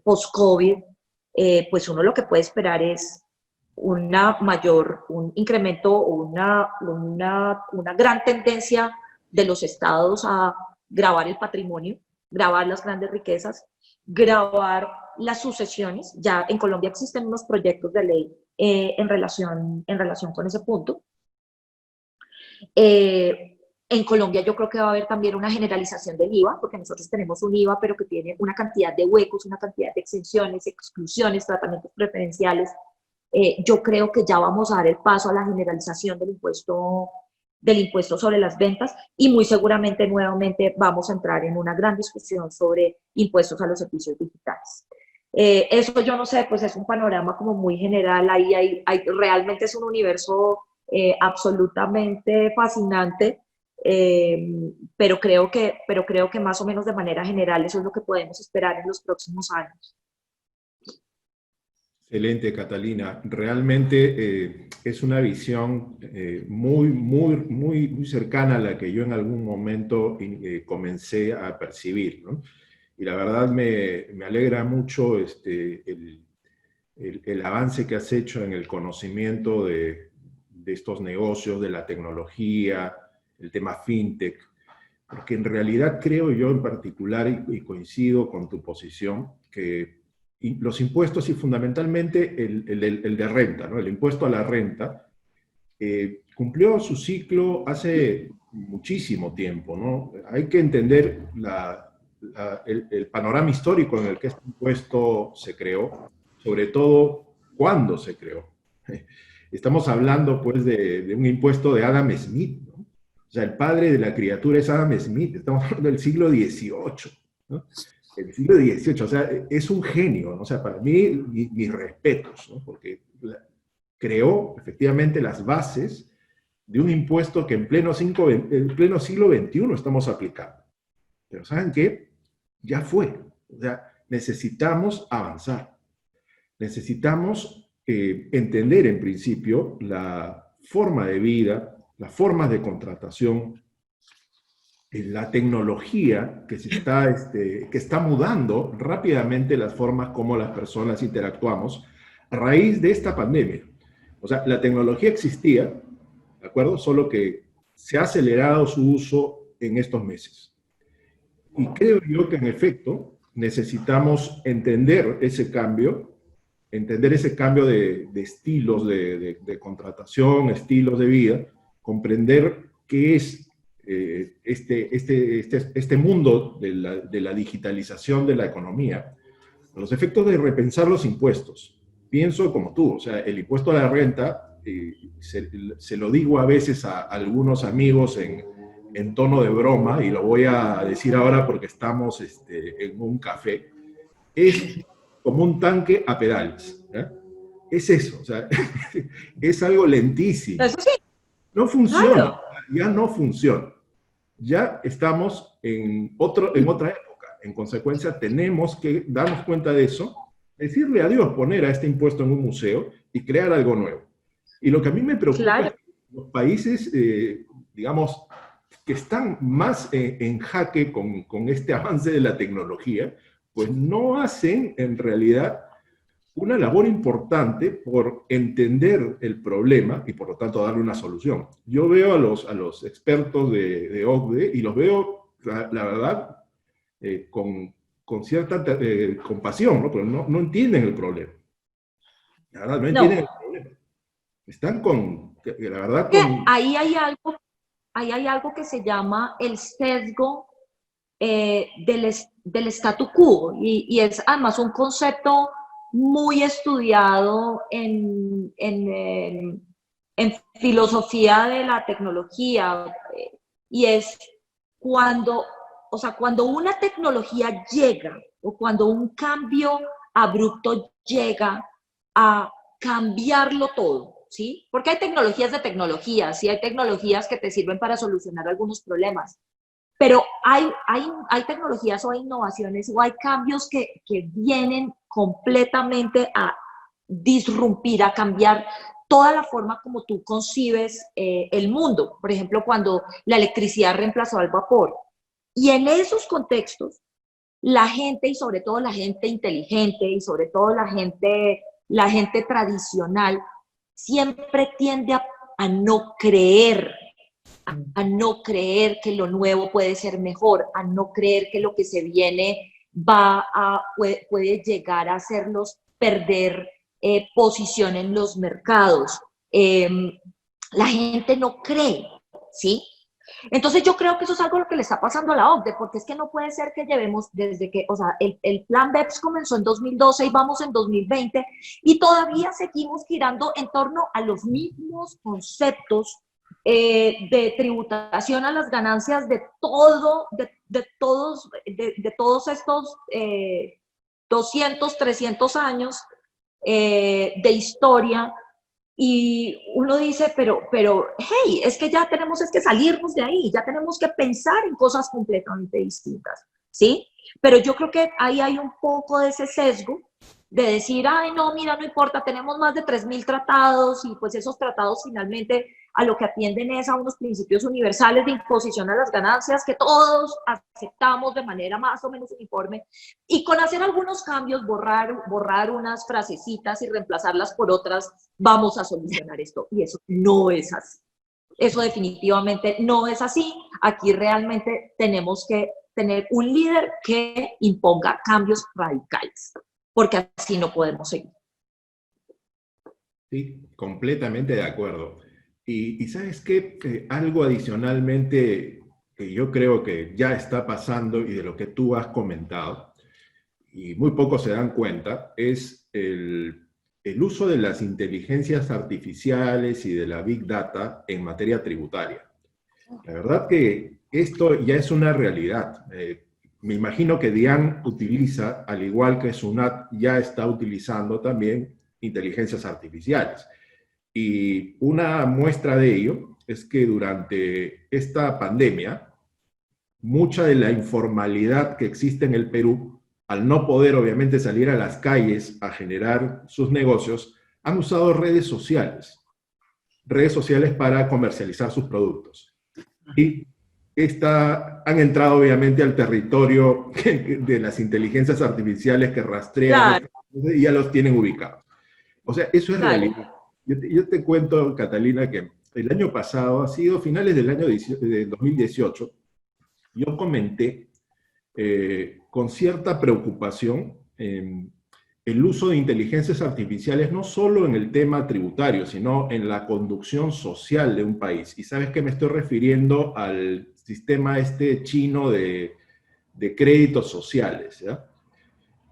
post-COVID, pues uno lo que puede esperar es un incremento o una gran tendencia de los estados a gravar el patrimonio, gravar las grandes riquezas, gravar las sucesiones. Ya en Colombia existen unos proyectos de ley en relación con ese punto. En Colombia yo creo que va a haber también una generalización del IVA, porque nosotros tenemos un IVA, pero que tiene una cantidad de huecos, una cantidad de exenciones, exclusiones, tratamientos preferenciales. Yo creo que ya vamos a dar el paso a la generalización del impuesto sobre las ventas y muy seguramente nuevamente vamos a entrar en una gran discusión sobre impuestos a los servicios digitales. Eso yo no sé, pues es un panorama como muy general, realmente es un universo absolutamente fascinante, pero creo que más o menos de manera general eso es lo que podemos esperar en los próximos años. Excelente, Catalina. Realmente es una visión muy cercana a la que yo en algún momento comencé a percibir, ¿no? Y la verdad me alegra mucho el avance que has hecho en el conocimiento de estos negocios, de la tecnología, el tema fintech, porque en realidad creo yo en particular, y coincido con tu posición, que los impuestos y fundamentalmente el de renta, ¿no? El impuesto a la renta, cumplió su ciclo hace muchísimo tiempo, ¿no? Hay que entender el panorama histórico en el que este impuesto se creó, sobre todo cuándo se creó. Estamos hablando pues de un impuesto de Adam Smith, ¿no? O sea, el padre de la criatura es Adam Smith, estamos hablando del siglo XVIII, ¿no? El siglo XVIII, o sea, es un genio, ¿no? O sea, para mí, mis respetos, ¿no? Porque creó efectivamente las bases de un impuesto que en pleno siglo XXI estamos aplicando. Pero ¿saben qué? Ya fue. O sea, necesitamos avanzar. Necesitamos entender en principio la forma de vida, las formas de contratación, la tecnología que está mudando rápidamente las formas como las personas interactuamos a raíz de esta pandemia. O sea, la tecnología existía, ¿de acuerdo? Solo que se ha acelerado su uso en estos meses. Y creo yo que en efecto necesitamos entender ese cambio de estilos de contratación, estilos de vida, comprender qué es este mundo de la digitalización de la economía, los efectos de repensar los impuestos. Pienso como tú, o sea, el impuesto a la renta, se lo digo a veces a algunos amigos en tono de broma, y lo voy a decir ahora porque estamos en un café, es como un tanque a pedales, ¿eh? Es eso, o sea, es algo lentísimo. Eso sí. No funciona, Claro. ya no funciona. Ya estamos en otra época. En consecuencia, tenemos que darnos cuenta de eso, decirle adiós, poner a este impuesto en un museo y crear algo nuevo. Y lo que a mí me preocupa Claro. es que los países, digamos, que están más en jaque con este avance de la tecnología, pues no hacen en realidad una labor importante por entender el problema y por lo tanto darle una solución. Yo veo a los expertos de OCDE y los veo, la verdad, con cierta compasión, ¿no? Pero no entienden el problema. La verdad, no entienden No, el problema. Están con, la verdad, que con... ahí hay algo que se llama el sesgo del statu quo y es además un concepto muy estudiado en filosofía de la tecnología y es cuando, o sea, cuando una tecnología llega o cuando un cambio abrupto llega a cambiarlo todo, ¿sí? Porque hay tecnologías de tecnologías, sí hay tecnologías que te sirven para solucionar algunos problemas, pero hay tecnologías o hay innovaciones o hay cambios que vienen completamente a disrumpir, a cambiar toda la forma como tú concibes el mundo. Por ejemplo, cuando la electricidad reemplazó al vapor. Y en esos contextos, la gente y sobre todo la gente inteligente y sobre todo la gente tradicional siempre tiende a no creer, a no creer que lo nuevo puede ser mejor, a no creer que lo que se viene puede llegar a hacerlos perder posición en los mercados. La gente no cree, ¿sí? Entonces yo creo que eso es algo lo que le está pasando a la OCDE, porque es que no puede ser que llevemos desde que, o sea, el plan BEPS comenzó en 2012 y vamos en 2020 y todavía seguimos girando en torno a los mismos conceptos de tributación a las ganancias de todos estos 200, 300 años de historia. Y uno dice, pero, hey, es que ya tenemos que salirnos de ahí, ya tenemos que pensar en cosas completamente distintas, ¿sí? Pero yo creo que ahí hay un poco de ese sesgo de decir, ay, no, mira, no importa, tenemos más de 3.000 tratados y pues esos tratados finalmente a lo que atienden es a unos principios universales de imposición a las ganancias que todos aceptamos de manera más o menos uniforme y con hacer algunos cambios, borrar unas frasecitas y reemplazarlas por otras, vamos a solucionar esto. Y eso no es así. Eso definitivamente no es así. Aquí realmente tenemos que tener un líder que imponga cambios radicales, porque así no podemos seguir. Sí, completamente de acuerdo. Y ¿sabes qué? Algo adicionalmente que yo creo que ya está pasando y de lo que tú has comentado, y muy pocos se dan cuenta, es el uso de las inteligencias artificiales y de la Big Data en materia tributaria. La verdad que esto ya es una realidad. Me imagino que Diane utiliza, al igual que Sunat ya está utilizando también inteligencias artificiales. Y una muestra de ello es que durante esta pandemia, mucha de la informalidad que existe en el Perú, al no poder obviamente salir a las calles a generar sus negocios, han usado redes sociales para comercializar sus productos. Y han entrado obviamente al territorio de las inteligencias artificiales que rastrean, Claro, y ya los tienen ubicados. O sea, eso es claro. realidad. Yo te cuento, Catalina, que el año pasado, ha sido finales del año de 2018, yo comenté con cierta preocupación el uso de inteligencias artificiales no solo en el tema tributario, sino en la conducción social de un país. Y sabes que me estoy refiriendo al sistema chino de créditos sociales, ¿ya?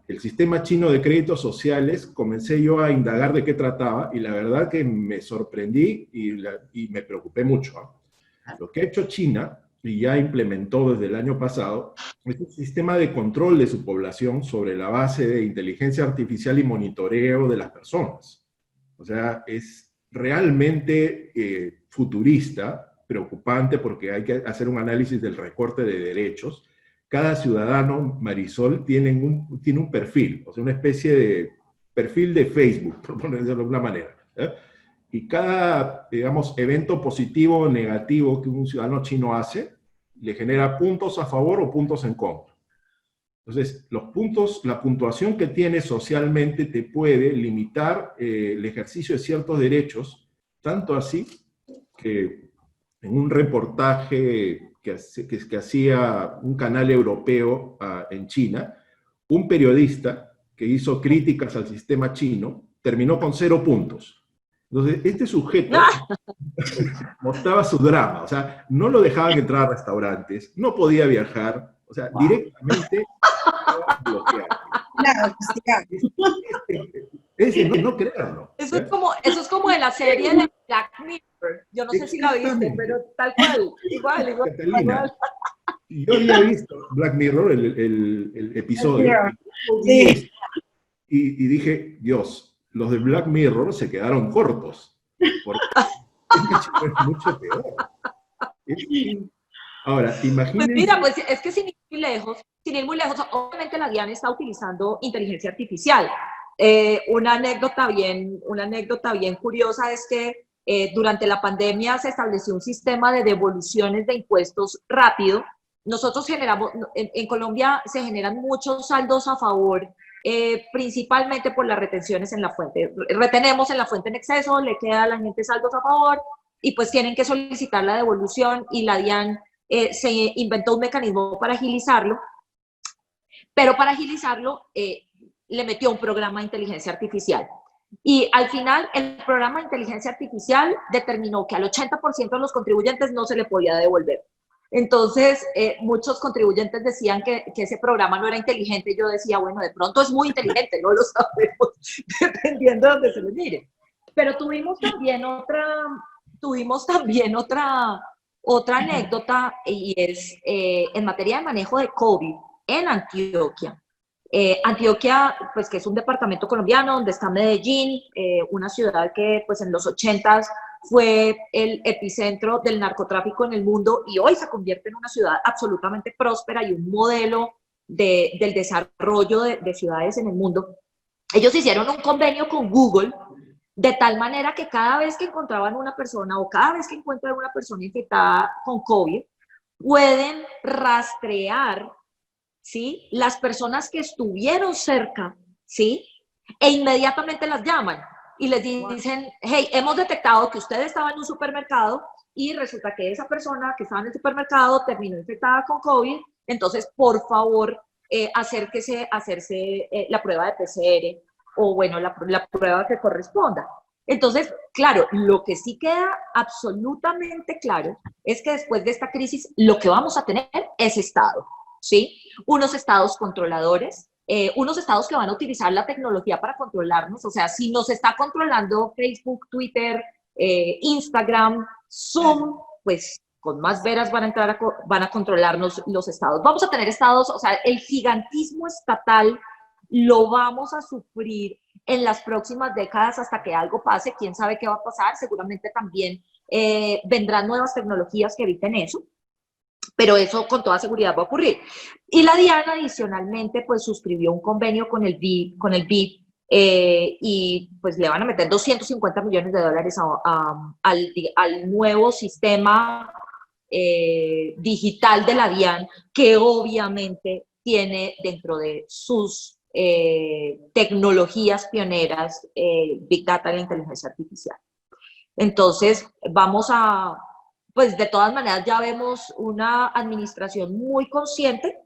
El sistema chino de créditos sociales, comencé yo a indagar de qué trataba y la verdad que me sorprendí y me preocupé mucho, ¿eh? Lo que ha hecho China, y ya implementó desde el año pasado, es un sistema de control de su población sobre la base de inteligencia artificial y monitoreo de las personas. O sea, es realmente futurista, preocupante, porque hay que hacer un análisis del recorte de derechos. Cada ciudadano, Marisol, tiene un perfil, o sea, una especie de perfil de Facebook, por ponerlo de alguna manera, ¿eh? y cada, digamos, evento positivo o negativo que un ciudadano chino hace, le genera puntos a favor o puntos en contra. Entonces, los puntos, la puntuación que tienes socialmente te puede limitar el ejercicio de ciertos derechos, tanto así que en un reportaje que hacía un canal europeo en China, un periodista que hizo críticas al sistema chino terminó con 0 puntos. Entonces, este sujeto mostraba su drama, o sea, no lo dejaban entrar a restaurantes, no podía viajar, o sea, directamente estaba bloqueado. Claro, claro. Es de no creerlo. Eso es como de la serie de Black Mirror. Yo no sé si la viste, pero tal cual, igual. Catalina, yo había visto Black Mirror, el episodio, Sí. y dije, Dios, los de Black Mirror se quedaron cortos, porque este chico es mucho peor. Ahora, imagínense... Pues mira, pues es que sin ir muy lejos, obviamente la DIAN está utilizando inteligencia artificial. Una anécdota bien curiosa es que durante la pandemia se estableció un sistema de devoluciones de impuestos rápido. Nosotros generamos, en Colombia se generan muchos saldos a favor, principalmente por las retenciones en la fuente. Retenemos en la fuente en exceso, le queda a la gente saldos a favor y pues tienen que solicitar la devolución y la DIAN se inventó un mecanismo para agilizarlo, pero para agilizarlo le metió un programa de inteligencia artificial. Y al final el programa de inteligencia artificial determinó que al 80% de los contribuyentes no se le podía devolver. Entonces, muchos contribuyentes decían que ese programa no era inteligente. Yo decía, bueno, de pronto es muy inteligente, no lo sabemos, dependiendo de dónde se le mire. Pero tuvimos también otra anécdota, y es en materia de manejo de COVID en Antioquia. Antioquia, pues que es un departamento colombiano donde está Medellín, una ciudad que pues en los 80s fue el epicentro del narcotráfico en el mundo y hoy se convierte en una ciudad absolutamente próspera y un modelo del desarrollo de ciudades en el mundo. Ellos hicieron un convenio con Google de tal manera que cada vez que encontraban una persona o cada vez que encuentran una persona infectada con COVID, pueden rastrear, ¿sí?, las personas que estuvieron cerca, ¿sí?, e inmediatamente las llaman y les dicen, hey, hemos detectado que usted estaba en un supermercado y resulta que esa persona que estaba en el supermercado terminó infectada con COVID, entonces, por favor, acérquese a hacerse la prueba de PCR o, bueno, la prueba que corresponda. Entonces, claro, lo que sí queda absolutamente claro es que después de esta crisis lo que vamos a tener es Estado, ¿sí? Unos estados controladores, unos estados que van a utilizar la tecnología para controlarnos, o sea, si nos está controlando Facebook, Twitter, Instagram, Zoom, pues con más veras van a controlarnos los estados. Vamos a tener estados, o sea, el gigantismo estatal lo vamos a sufrir en las próximas décadas hasta que algo pase. Quién sabe qué va a pasar, seguramente también vendrán nuevas tecnologías que eviten eso, pero eso con toda seguridad va a ocurrir. Y la DIAN adicionalmente pues suscribió un convenio con el BID y pues le van a meter $250 millones al nuevo sistema digital de la DIAN, que obviamente tiene dentro de sus tecnologías pioneras Big Data y la inteligencia artificial. Entonces pues de todas maneras ya vemos una administración muy consciente.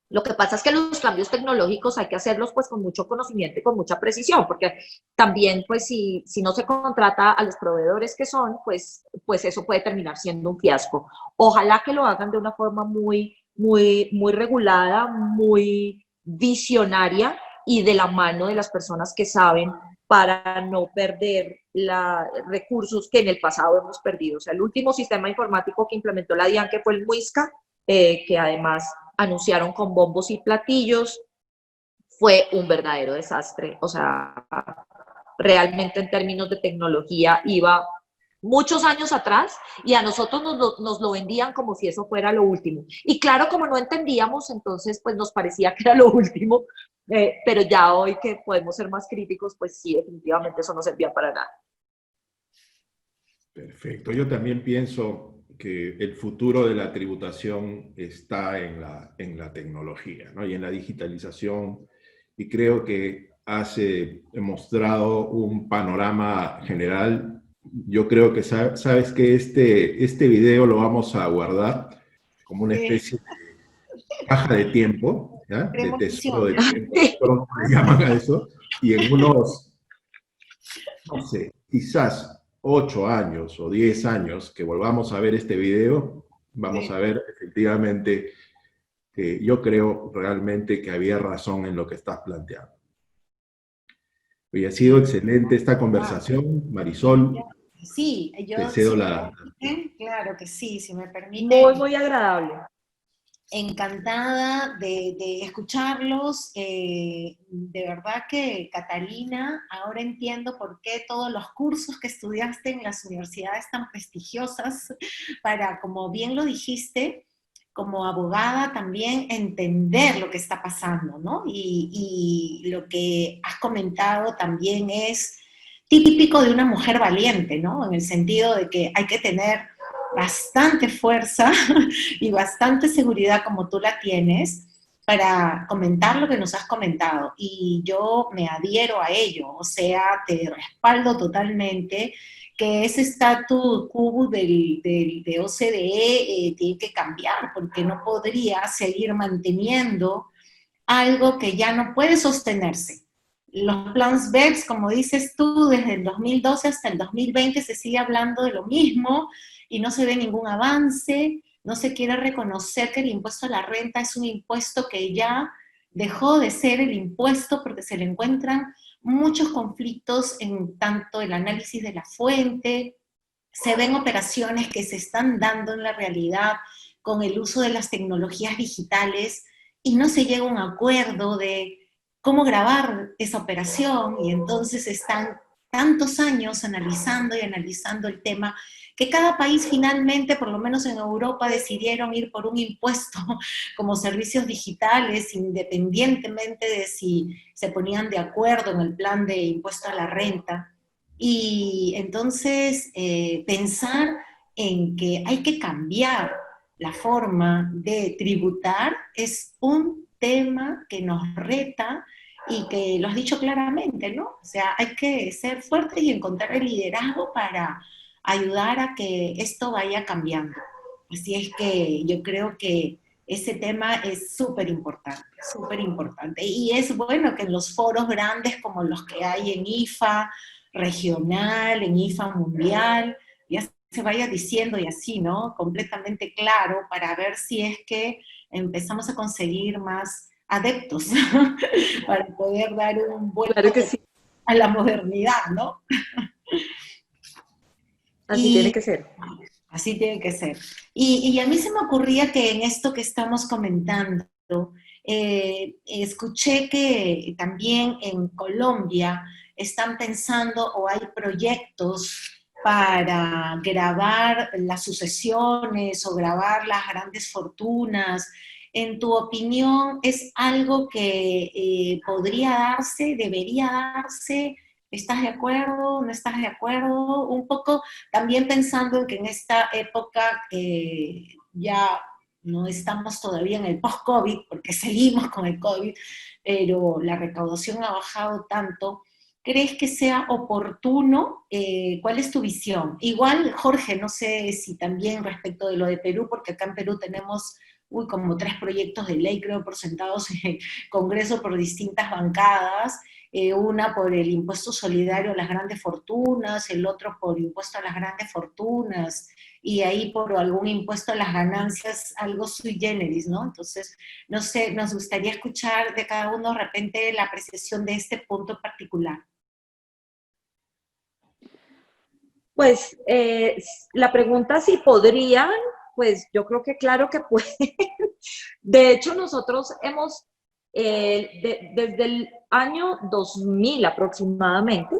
Lo que pasa es que los cambios tecnológicos hay que hacerlos pues con mucho conocimiento y con mucha precisión, porque también pues si no se contrata a los proveedores que son, pues eso puede terminar siendo un fiasco. Ojalá que lo hagan de una forma muy regulada, muy visionaria y de la mano de las personas que saben, para no perder recursos que en el pasado hemos perdido. O sea, el último sistema informático que implementó la DIAN, que fue el MUISCA, que además anunciaron con bombos y platillos, fue un verdadero desastre. O sea, realmente en términos de tecnología iba muchos años atrás y a nosotros nos lo vendían como si eso fuera lo último. Y claro, como no entendíamos, entonces pues nos parecía que era lo último, pero ya hoy que podemos ser más críticos, pues sí, definitivamente eso no servía para nada. Perfecto. Yo también pienso que el futuro de la tributación está en la tecnología, ¿no? Y en la digitalización. Y creo que has mostrado un panorama general. Yo creo que sabes que este video lo vamos a guardar como una Sí, especie de caja de tiempo, ¿ya? De tesoro premonición. de tiempo, ¿cómo le llaman a eso? Y en unos, no sé, quizás 8 años o 10 años que volvamos a ver este video, vamos a Sí. ver efectivamente que yo creo realmente que había razón en lo que estás planteando. Hoy ha sido excelente esta Ah, conversación, Marisol. sí, Te yo, cedo si me la... permiten, claro que sí, si me Muy, permiten, muy agradable. encantada de escucharlos. De verdad que, Catalina, ahora entiendo por qué todos los cursos que estudiaste en las universidades tan prestigiosas, para, como bien lo dijiste, como abogada también entender lo que está pasando, ¿no? Y lo que has comentado también es típico de una mujer valiente, ¿no? En el sentido de que hay que tener bastante fuerza y bastante seguridad como tú la tienes para comentar lo que nos has comentado. Y yo me adhiero a ello, o sea, te respaldo totalmente que ese status quo de OCDE tiene que cambiar, porque no podría seguir manteniendo algo que ya no puede sostenerse. Los plans BEPS, como dices tú, desde el 2012 hasta el 2020 se sigue hablando de lo mismo y no se ve ningún avance, no se quiere reconocer que el impuesto a la renta es un impuesto que ya dejó de ser el impuesto porque se le encuentran muchos conflictos en tanto el análisis de la fuente, se ven operaciones que se están dando en la realidad con el uso de las tecnologías digitales y no se llega a un acuerdo de cómo grabar esa operación y entonces están tantos años analizando y analizando el tema que cada país finalmente, por lo menos en Europa, decidieron ir por un impuesto como servicios digitales, independientemente de si se ponían de acuerdo en el plan de impuesto a la renta. Y entonces pensar en que hay que cambiar la forma de tributar es un tema que nos reta y que lo has dicho claramente, ¿no? O sea, hay que ser fuertes y encontrar el liderazgo para ayudar a que esto vaya cambiando. Así es que yo creo que ese tema es súper importante, súper importante. Y es bueno que en los foros grandes como los que hay en IFA, regional, en IFA mundial, ya se vaya diciendo y así, ¿no? Completamente claro para ver si es que empezamos a conseguir más adeptos para poder dar un Claro que vuelco sí, a la modernidad, ¿no? así tiene Y que ser. así tiene que ser. Y a mí se me ocurría que en esto que estamos comentando, escuché que también en Colombia están pensando o hay proyectos para grabar las sucesiones o grabar las grandes fortunas. En tu opinión, ¿es algo que podría darse, debería darse? ¿Estás de acuerdo? ¿No estás de acuerdo? Un poco también pensando en que en esta época ya no estamos todavía en el post-COVID, porque seguimos con el COVID, pero la recaudación ha bajado tanto. ¿Crees que sea oportuno? ¿Cuál es tu visión? Igual, Jorge, no sé si también respecto de lo de Perú, porque acá en Perú tenemos como 3 proyectos de ley, creo, presentados en el Congreso por distintas bancadas, una por el impuesto solidario a las grandes fortunas, el otro por impuesto a las grandes fortunas, y ahí por algún impuesto a las ganancias, algo sui generis, ¿no? Entonces, no sé, nos gustaría escuchar de cada uno de repente la apreciación de este punto en particular. Pues la pregunta si podrían, pues yo creo que claro que pueden. De hecho, nosotros hemos, desde el año 2000 aproximadamente,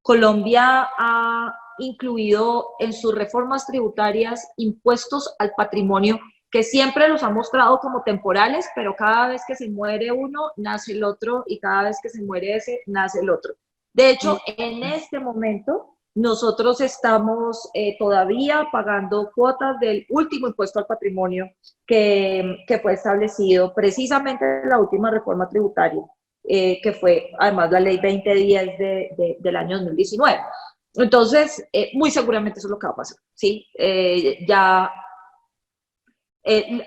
Colombia ha incluido en sus reformas tributarias impuestos al patrimonio que siempre los ha mostrado como temporales, pero cada vez que se muere uno, nace el otro, y cada vez que se muere ese, nace el otro. De hecho, en este momento Nosotros estamos todavía pagando cuotas del último impuesto al patrimonio que fue establecido precisamente en la última reforma tributaria, que fue además la ley 2010 del año 2019. Entonces, muy seguramente eso es lo que va a pasar, ¿sí?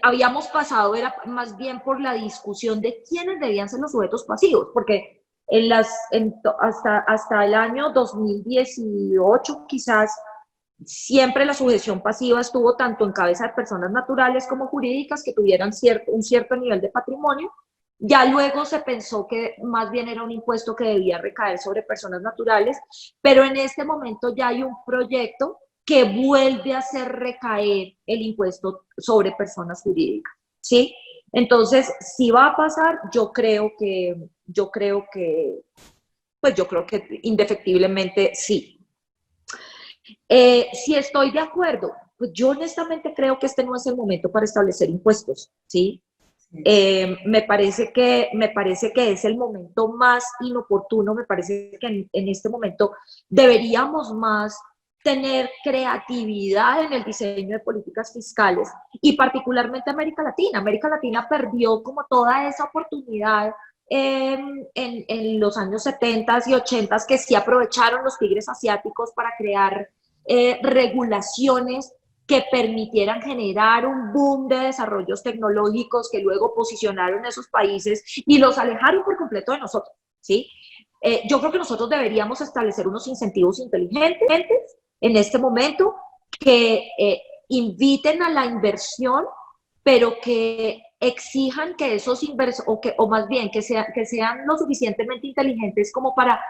Habíamos pasado, era más bien por la discusión de quiénes debían ser los sujetos pasivos, porque hasta el año 2018 quizás siempre la sujeción pasiva estuvo tanto en cabeza de personas naturales como jurídicas que tuvieran un cierto nivel de patrimonio. Ya luego se pensó que más bien era un impuesto que debía recaer sobre personas naturales, pero en este momento ya hay un proyecto que vuelve a hacer recaer el impuesto sobre personas jurídicas, ¿sí? Entonces, si va a pasar, yo creo que indefectiblemente sí. Si estoy de acuerdo, pues yo honestamente creo que este no es el momento para establecer impuestos, ¿sí? Me parece que es el momento más inoportuno, me parece que en este momento deberíamos más tener creatividad en el diseño de políticas fiscales y particularmente América Latina. América Latina perdió como toda esa oportunidad en los años 70 y 80 que sí aprovecharon los tigres asiáticos para crear regulaciones que permitieran generar un boom de desarrollos tecnológicos que luego posicionaron a esos países y los alejaron por completo de nosotros, ¿sí? Yo creo que nosotros deberíamos establecer unos incentivos inteligentes en este momento que inviten a la inversión, pero que exijan que esos inversores, o más bien que sean lo suficientemente inteligentes como para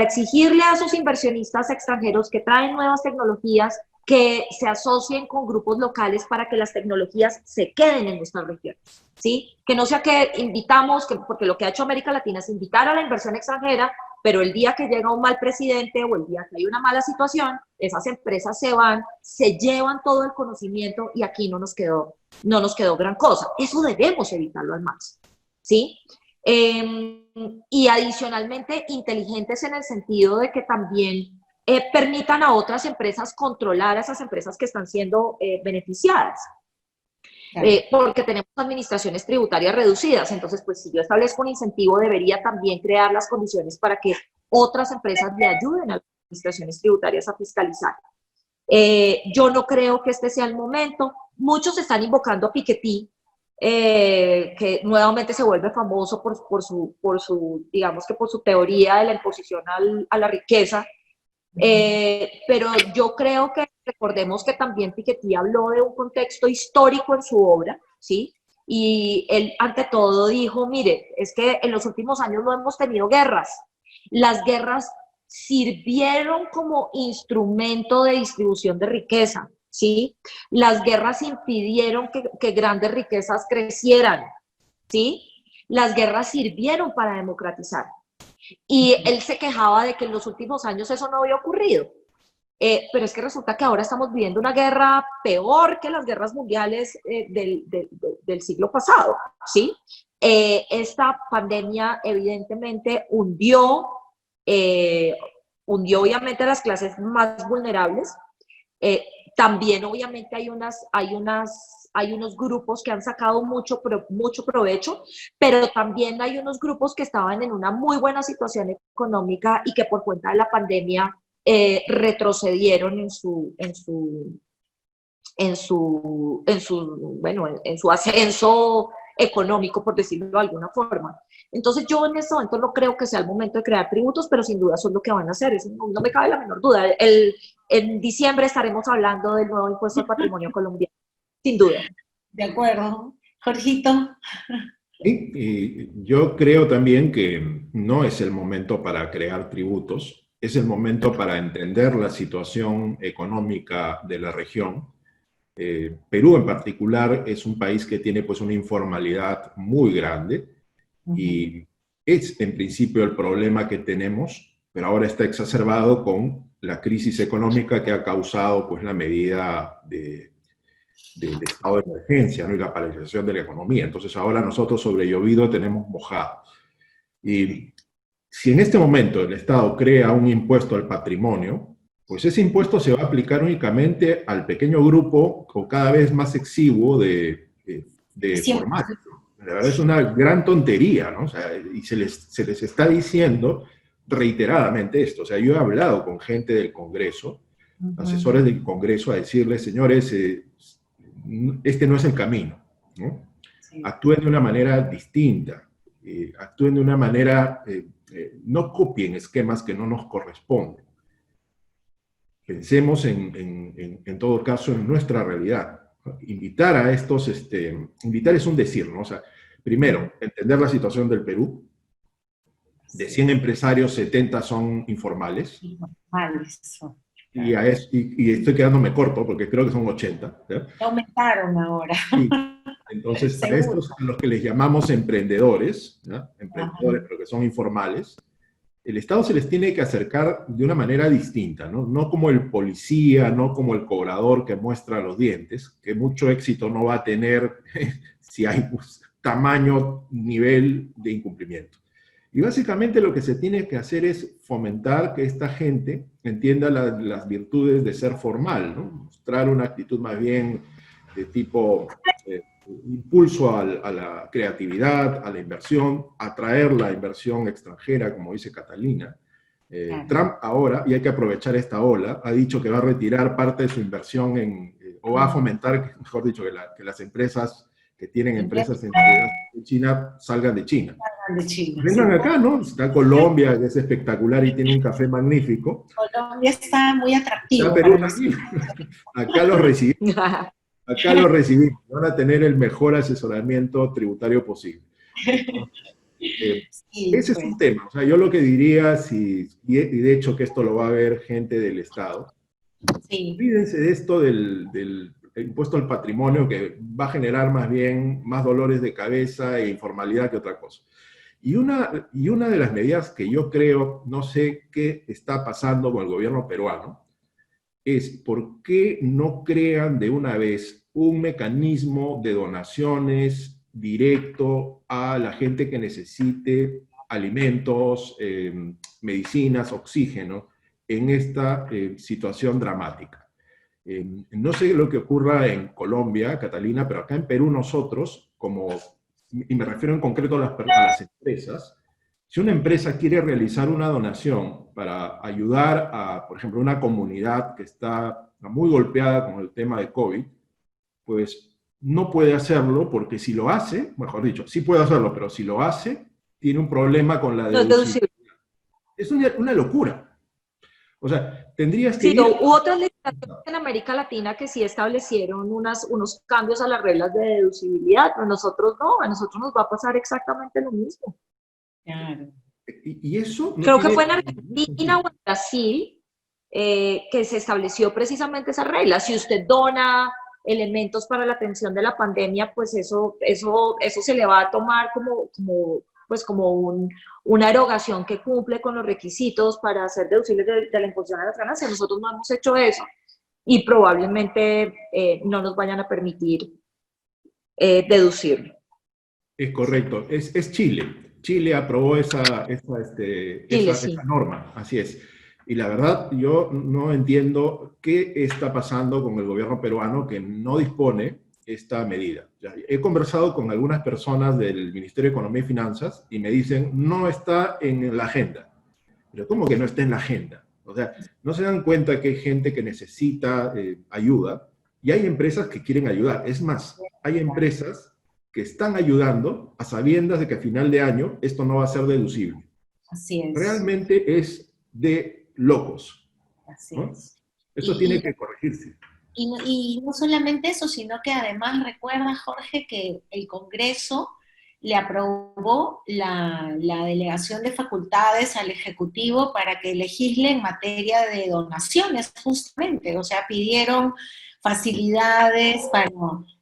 exigirle a esos inversionistas extranjeros que traen nuevas tecnologías que se asocien con grupos locales para que las tecnologías se queden en nuestra región, ¿sí? Que no sea que invitamos, porque lo que ha hecho América Latina es invitar a la inversión extranjera, pero el día que llega un mal presidente o el día que hay una mala situación, esas empresas se van, se llevan todo el conocimiento y aquí no nos quedó gran cosa. Eso debemos evitarlo al máximo, ¿sí? Y adicionalmente inteligentes en el sentido de que también permitan a otras empresas controlar a esas empresas que están siendo beneficiadas. Claro. Porque tenemos administraciones tributarias reducidas, entonces pues si yo establezco un incentivo debería también crear las condiciones para que otras empresas le ayuden a las administraciones tributarias a fiscalizar. Yo no creo que este sea el momento. Muchos están invocando a Piketty, que nuevamente se vuelve famoso por su teoría de la imposición a la riqueza. Pero yo creo que recordemos que también Piketty habló de un contexto histórico en su obra, ¿sí? Y él ante todo dijo, mire, es que en los últimos años no hemos tenido guerras. Las guerras sirvieron como instrumento de distribución de riqueza, ¿sí? Las guerras impidieron que grandes riquezas crecieran, ¿sí? Las guerras sirvieron para democratizar. Y él se quejaba de que en los últimos años eso no había ocurrido. Pero es que resulta que ahora estamos viviendo una guerra peor que las guerras mundiales del siglo pasado, ¿sí? Esta pandemia evidentemente hundió obviamente a las clases más vulnerables. También obviamente hay unos grupos que han sacado mucho provecho, pero también hay unos grupos que estaban en una muy buena situación económica y que por cuenta de la pandemia retrocedieron en su ascenso económico, por decirlo de alguna forma. Entonces yo en este momento no creo que sea el momento de crear tributos, pero sin duda son lo que van a hacer, eso no me cabe la menor duda. En diciembre estaremos hablando del nuevo impuesto al patrimonio colombiano, sin duda. De acuerdo. Jorgito. Sí, y yo creo también que no es el momento para crear tributos, es el momento para entender la situación económica de la región. Perú en particular es un país que tiene pues una informalidad muy grande y es en principio el problema que tenemos, pero ahora está exacerbado con la crisis económica que ha causado pues la medida del estado de emergencia, ¿no? Y la paralización de la economía. Entonces ahora nosotros sobre llovido tenemos mojado. Y si en este momento el Estado crea un impuesto al patrimonio, pues ese impuesto se va a aplicar únicamente al pequeño grupo o cada vez más exiguo de formales. La verdad es una gran tontería, ¿no? O sea, y se les está diciendo reiteradamente esto. O sea, yo he hablado con gente del Congreso, asesores del Congreso, a decirles, señores, este no es el camino, ¿no? Sí. Actúen de una manera distinta, actúen de una manera, no copien esquemas que no nos corresponden. Pensemos en todo caso en nuestra realidad. Invitar a estos, invitar es un decir, ¿no? O sea, primero, entender la situación del Perú. De 100 empresarios, 70 son informales. Y estoy quedándome corto porque creo que son 80. ¿ya? Aumentaron ahora. Sí. Entonces, a estos a los que les llamamos emprendedores, ¿ya? Emprendedores, pero que son informales, el Estado se les tiene que acercar de una manera distinta, ¿no? No como el policía, no como el cobrador que muestra los dientes, que mucho éxito no va a tener si hay tamaño, nivel de incumplimiento. Y básicamente lo que se tiene que hacer es fomentar que esta gente entienda las virtudes de ser formal, ¿no? Mostrar una actitud más bien de tipo impulso a la creatividad, a la inversión, atraer la inversión extranjera, como dice Catalina. Trump ahora, y hay que aprovechar esta ola, ha dicho que va a retirar parte de su inversión o va a fomentar, mejor dicho, que las empresas que tienen empresas en China salgan de China. Vengan acá, ¿no? Está Colombia, que es espectacular y tiene un café magnífico. Colombia está muy atractivo. Está Perú también. Acá los recibimos. Acá lo recibimos, van a tener el mejor asesoramiento tributario posible. Ese es un tema. O sea, yo lo que diría, y de hecho que esto lo va a ver gente del Estado, olvídense de esto del impuesto al patrimonio, que va a generar más bien más dolores de cabeza e informalidad que otra cosa. Y una de las medidas que yo creo, no sé qué está pasando con el gobierno peruano, es por qué no crean de una vez un mecanismo de donaciones directo a la gente que necesite alimentos, medicinas, oxígeno, en esta situación dramática. No sé lo que ocurra en Colombia, Catalina, pero acá en Perú nosotros, y me refiero en concreto a las empresas, si una empresa quiere realizar una donación para ayudar a, por ejemplo, una comunidad que está muy golpeada con el tema de COVID, pues no puede hacerlo porque si lo hace, mejor dicho, sí puede hacerlo, pero si lo hace, tiene un problema con la deducibilidad. Es una locura. O sea, tendrías que... Sí, hubo otras legislaciones en América Latina que sí establecieron unos cambios a las reglas de deducibilidad, pero nosotros no, a nosotros nos va a pasar exactamente lo mismo. Claro. Y eso... No creo que fue en Argentina o en Brasil que se estableció precisamente esa regla. Si usted dona elementos para la atención de la pandemia, pues eso se le va a tomar como una erogación que cumple con los requisitos para ser deducibles de la imposición a las ganancias. Nosotros no hemos hecho eso y probablemente no nos vayan a permitir deducirlo. Es correcto, es Chile. Chile aprobó esa norma, así es. Y la verdad, yo no entiendo qué está pasando con el gobierno peruano que no dispone esta medida. He conversado con algunas personas del Ministerio de Economía y Finanzas y me dicen, no está en la agenda. Pero ¿cómo que no está en la agenda? O sea, no se dan cuenta que hay gente que necesita ayuda y hay empresas que quieren ayudar. Es más, hay empresas que están ayudando a sabiendas de que a final de año esto no va a ser deducible. Así es. Realmente es de locos. Así ¿no? es. Eso tiene que corregirse. Y no solamente eso, sino que además recuerda, Jorge, que el Congreso le aprobó la delegación de facultades al Ejecutivo para que legisle en materia de donaciones, justamente. O sea, pidieron facilidades para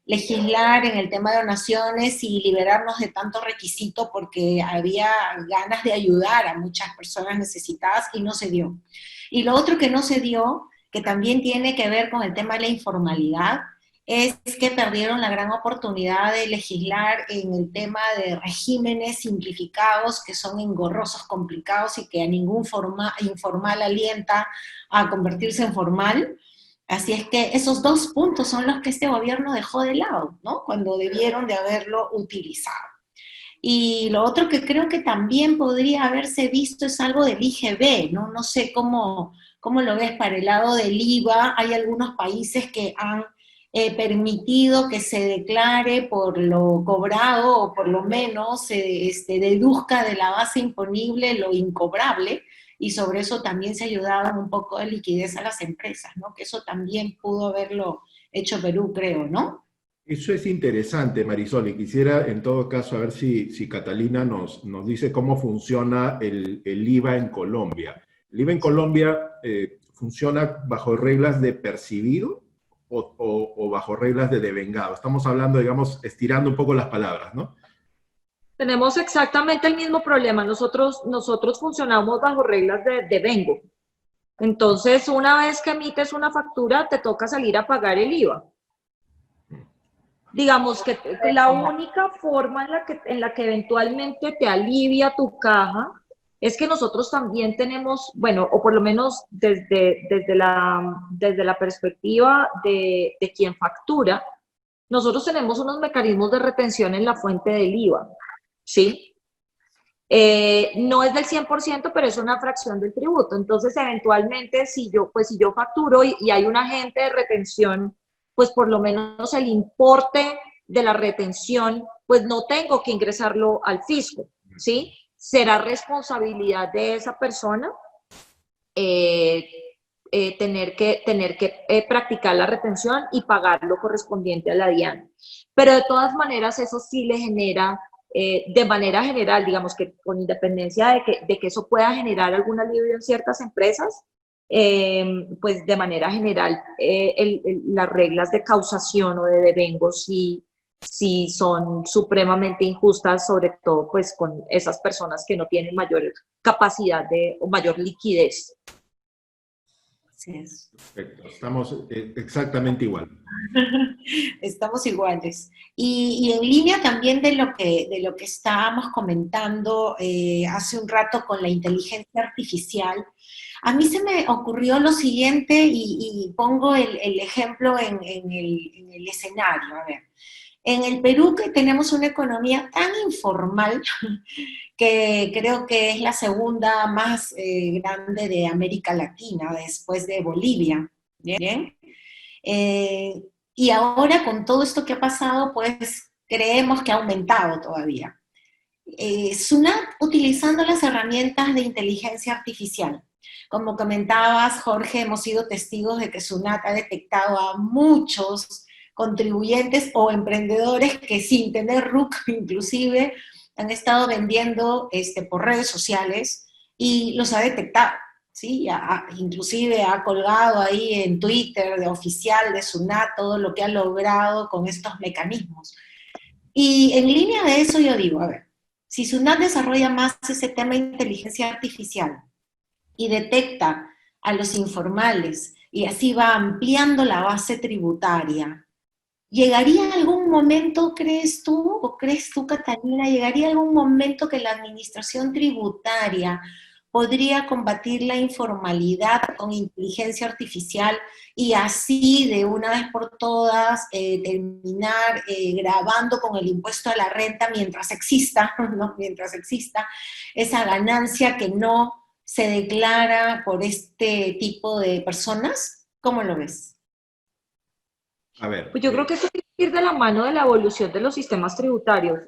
legislar en el tema de donaciones y liberarnos de tanto requisito porque había ganas de ayudar a muchas personas necesitadas y no se dio. Y lo otro que no se dio, que también tiene que ver con el tema de la informalidad, es que perdieron la gran oportunidad de legislar en el tema de regímenes simplificados que son engorrosos, complicados y que a ningún informal alienta a convertirse en formal. Así es que esos dos puntos son los que este gobierno dejó de lado, ¿no? Cuando debieron de haberlo utilizado. Y lo otro que creo que también podría haberse visto es algo del IGB, ¿no? No sé cómo lo ves para el lado del IVA. Hay algunos países que han permitido que se declare por lo cobrado o por lo menos se deduzca de la base imponible lo incobrable, y sobre eso también se ayudaba un poco de liquidez a las empresas, ¿no? Que eso también pudo haberlo hecho Perú, creo, ¿no? Eso es interesante, Marisol, y quisiera en todo caso a ver si Catalina nos dice cómo funciona el IVA en Colombia. ¿El IVA en Colombia funciona bajo reglas de percibido o bajo reglas de devengado? Estamos hablando, digamos, estirando un poco las palabras, ¿no? Tenemos exactamente el mismo problema. Nosotros funcionamos bajo reglas de devengo. Entonces, una vez que emites una factura, te toca salir a pagar el IVA. Digamos que la única forma en la que eventualmente te alivia tu caja es que nosotros también tenemos, bueno, o por lo menos desde la perspectiva de quien factura, nosotros tenemos unos mecanismos de retención en la fuente del IVA, ¿sí? No es del 100%, pero es una fracción del tributo. Entonces, eventualmente, si yo facturo y hay un agente de retención, pues por lo menos el importe de la retención, pues no tengo que ingresarlo al fisco, ¿sí? Será responsabilidad de esa persona tener que practicar la retención y pagar lo correspondiente a la DIAN. Pero de todas maneras, eso sí le genera, de manera general, digamos que con independencia de que eso pueda generar algún alivio en ciertas empresas, pues de manera general las reglas de causación o de devengo sí son supremamente injustas, sobre todo pues con esas personas que no tienen mayor capacidad o mayor liquidez. Así es. Perfecto, estamos exactamente igual. Estamos iguales. Y en línea también de lo que estábamos comentando hace un rato con la inteligencia artificial, a mí se me ocurrió lo siguiente y pongo el ejemplo en el escenario. A ver, en el Perú, que tenemos una economía tan informal, que creo que es la segunda más grande de América Latina, después de Bolivia, ¿bien? Y ahora con todo esto que ha pasado, pues creemos que ha aumentado todavía. SUNAT utilizando las herramientas de inteligencia artificial. Como comentabas, Jorge, hemos sido testigos de que SUNAT ha detectado a muchos contribuyentes o emprendedores que sin tener RUC inclusive han estado vendiendo por redes sociales y los ha detectado, ¿sí? Inclusive ha colgado ahí en Twitter de oficial de SUNAT todo lo que ha logrado con estos mecanismos. Y en línea de eso yo digo, a ver, si SUNAT desarrolla más ese tema de inteligencia artificial y detecta a los informales y así va ampliando la base tributaria, ¿llegaría algún momento, crees tú, o crees tú, Catalina, llegaría algún momento que la administración tributaria podría combatir la informalidad con inteligencia artificial y así de una vez por todas terminar grabando con el impuesto a la renta mientras exista, ¿no? Mientras exista esa ganancia que no se declara por este tipo de personas? ¿Cómo lo ves? A ver. Pues yo creo que eso tiene que ir de la mano de la evolución de los sistemas tributarios.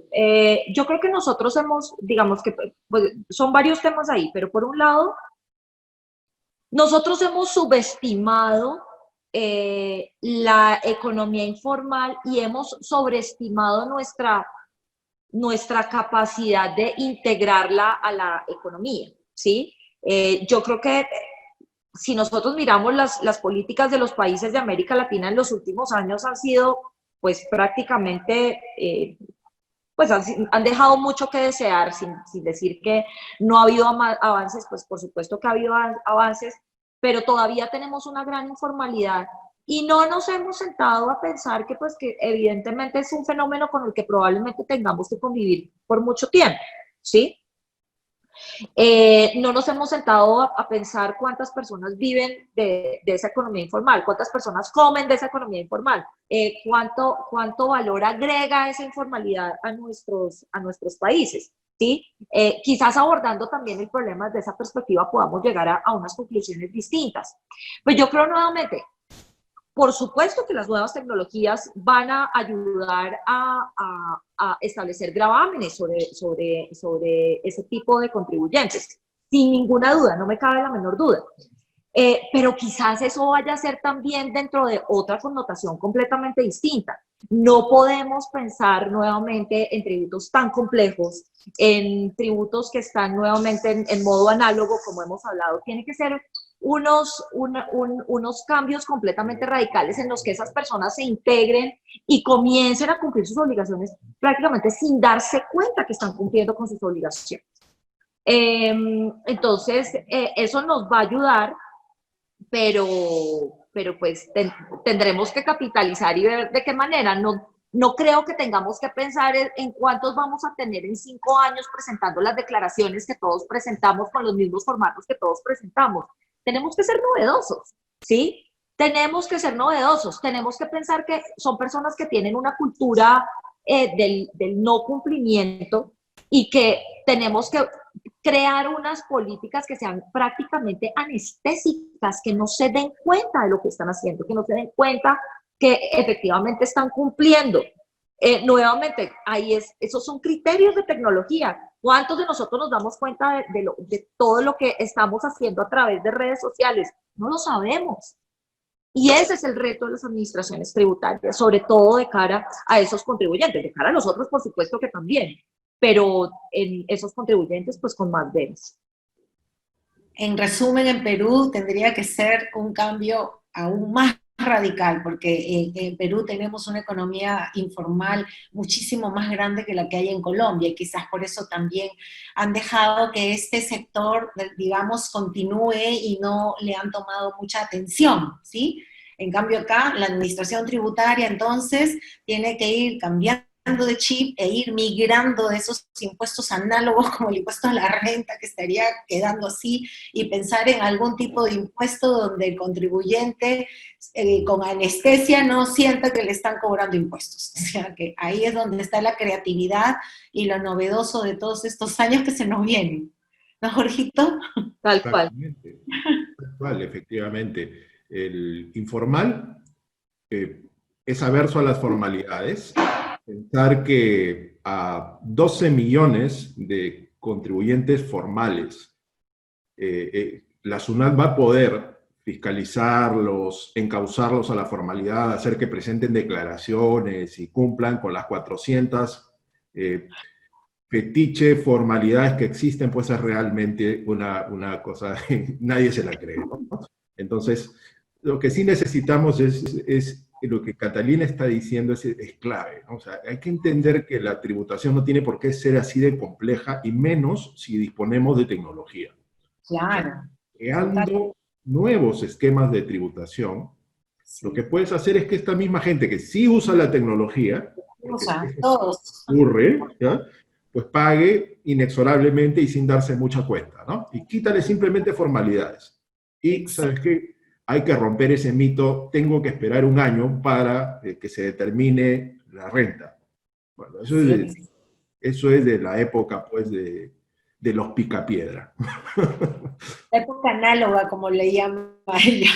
Yo creo que nosotros digamos que pues, son varios temas ahí, pero por un lado, nosotros hemos subestimado la economía informal y hemos sobreestimado nuestra capacidad de integrarla a la economía, ¿sí? Yo creo que si nosotros miramos las políticas de los países de América Latina en los últimos años han sido, pues prácticamente, pues han dejado mucho que desear, sin decir que no ha habido avances, pues por supuesto que ha habido avances, pero todavía tenemos una gran informalidad Y no nos hemos sentado a pensar que, pues, que evidentemente es un fenómeno con el que probablemente tengamos que convivir por mucho tiempo, ¿sí? No nos hemos sentado a pensar cuántas personas viven de esa economía informal, cuántas personas comen de esa economía informal, cuánto valor agrega esa informalidad a nuestros países. ¿Sí? Quizás abordando también el problema desde esa perspectiva podamos llegar a unas conclusiones distintas. Pues yo creo nuevamente, por supuesto que las nuevas tecnologías van a ayudar a establecer gravámenes sobre ese tipo de contribuyentes, sin ninguna duda, no me cabe la menor duda. Pero quizás eso vaya a ser también dentro de otra connotación completamente distinta. No podemos pensar nuevamente en tributos tan complejos, en tributos que están nuevamente en modo análogo, como hemos hablado. Tiene que ser unos cambios completamente radicales en los que esas personas se integren y comiencen a cumplir sus obligaciones prácticamente sin darse cuenta que están cumpliendo con sus obligaciones. Entonces, eso nos va a ayudar, pero pues tendremos que capitalizar y ver de qué manera. No creo que tengamos que pensar en cuántos vamos a tener en 5 años presentando las declaraciones que todos presentamos con los mismos formatos que todos presentamos. Tenemos que ser novedosos, ¿sí? Tenemos que ser novedosos, tenemos que pensar que son personas que tienen una cultura del no cumplimiento y que tenemos que crear unas políticas que sean prácticamente anestésicas, que no se den cuenta de lo que están haciendo, que no se den cuenta que efectivamente están cumpliendo. Nuevamente, esos son criterios de tecnología. ¿Cuántos de nosotros nos damos cuenta de todo lo que estamos haciendo a través de redes sociales? No lo sabemos. Y ese es el reto de las administraciones tributarias, sobre todo de cara a esos contribuyentes, de cara a nosotros, por supuesto que también, pero en esos contribuyentes, pues con más deberes. En resumen, en Perú tendría que ser un cambio aún más radical, porque en Perú tenemos una economía informal muchísimo más grande que la que hay en Colombia, y quizás por eso también han dejado que este sector, digamos, continúe y no le han tomado mucha atención, ¿sí? En cambio acá, la administración tributaria entonces tiene que ir cambiando de chip e ir migrando de esos impuestos análogos como el impuesto a la renta, que estaría quedando así, y pensar en algún tipo de impuesto donde el contribuyente con anestesia no sienta que le están cobrando impuestos. O sea que ahí es donde está la creatividad y lo novedoso de todos estos años que se nos vienen. ¿No, Jorgito? Tal cual. Tal cual, efectivamente. El informal es averso a las formalidades. Pensar que a 12 millones de contribuyentes formales la SUNAT va a poder fiscalizarlos, encauzarlos a la formalidad, hacer que presenten declaraciones y cumplan con las 400 fetiche formalidades que existen, pues es realmente una cosa, nadie se la cree, ¿no? Entonces, lo que sí necesitamos es lo que Catalina está diciendo es clave, ¿no? O sea, hay que entender que la tributación no tiene por qué ser así de compleja, y menos si disponemos de tecnología. Claro. O sea, creando nuevos esquemas de tributación, sí, lo que puedes hacer es que esta misma gente que sí usa la tecnología, todos ocurre, ¿ya?, pues pague inexorablemente y sin darse mucha cuenta, ¿no? Y quítale simplemente formalidades. Y, ¿sabes qué? Hay que romper ese mito, tengo que esperar un año para que se determine la renta. Bueno, eso es de la época, pues, de los picapiedra. La época análoga, como le llama ella.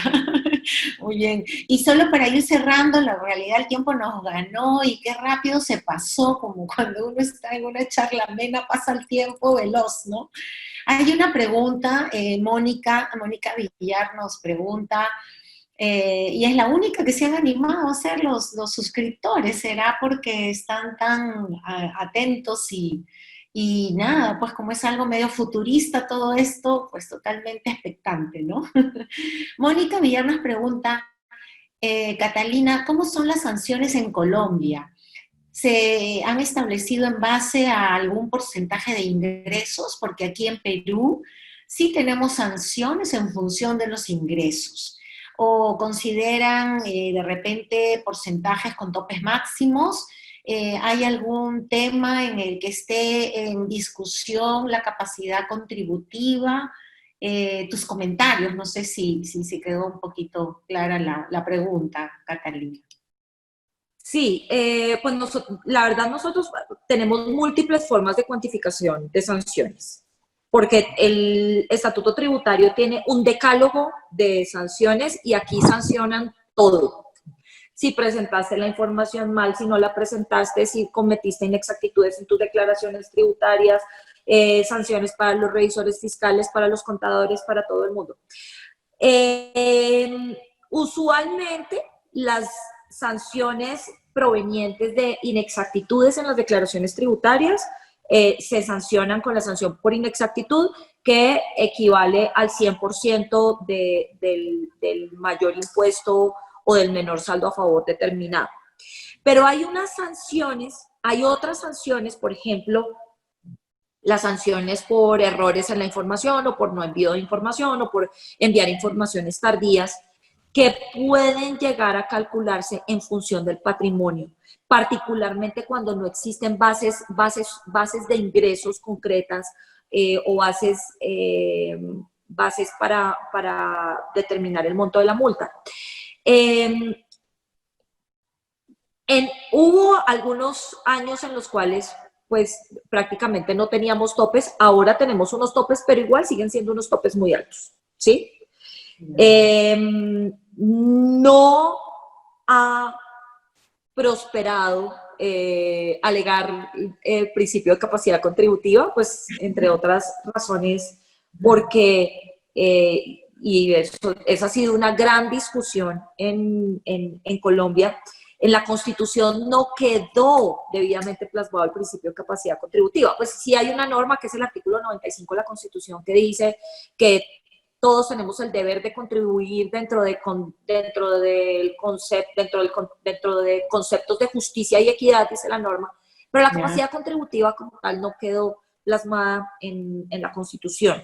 Muy bien. Y solo para ir cerrando, la realidad el tiempo nos ganó y qué rápido se pasó, como cuando uno está en una charla amena, pasa el tiempo veloz, ¿no? Hay una pregunta, Mónica Villar nos pregunta, y es la única que se han animado a hacer los suscriptores, ¿será porque están tan atentos y nada, pues como es algo medio futurista todo esto, pues totalmente expectante, ¿no? Mónica Villar nos pregunta, Catalina, ¿cómo son las sanciones en Colombia? ¿Se han establecido en base a algún porcentaje de ingresos? Porque aquí en Perú sí tenemos sanciones en función de los ingresos. o consideran de repente porcentajes con topes máximos? ¿Hay algún tema en el que esté en discusión la capacidad contributiva? Tus comentarios, no sé si se quedó un poquito clara la pregunta, Catalina. Sí, pues la verdad nosotros tenemos múltiples formas de cuantificación de sanciones, porque el estatuto tributario tiene un decálogo de sanciones y aquí sancionan todo. Si presentaste la información mal, si no la presentaste, si cometiste inexactitudes en tus declaraciones tributarias, sanciones para los revisores fiscales, para los contadores, para todo el mundo. Usualmente las sanciones provenientes de inexactitudes en las declaraciones tributarias se sancionan con la sanción por inexactitud, que equivale al 100% del mayor impuesto o del menor saldo a favor determinado. Pero hay otras sanciones, por ejemplo, las sanciones por errores en la información o por no envío de información o por enviar informaciones tardías, que pueden llegar a calcularse en función del patrimonio, particularmente cuando no existen bases de ingresos concretas o bases para determinar el monto de la multa. Hubo algunos años en los cuales pues prácticamente no teníamos topes, ahora tenemos unos topes, pero igual siguen siendo unos topes muy altos, ¿sí? No ha prosperado alegar el principio de capacidad contributiva, pues entre otras razones, porque, y esa ha sido una gran discusión en Colombia. En la Constitución no quedó debidamente plasmado el principio de capacidad contributiva. Pues sí hay una norma que es el artículo 95 de la Constitución que dice que todos tenemos el deber de contribuir dentro de conceptos de justicia y equidad, dice la norma, pero la capacidad contributiva como tal no quedó plasmada en la Constitución.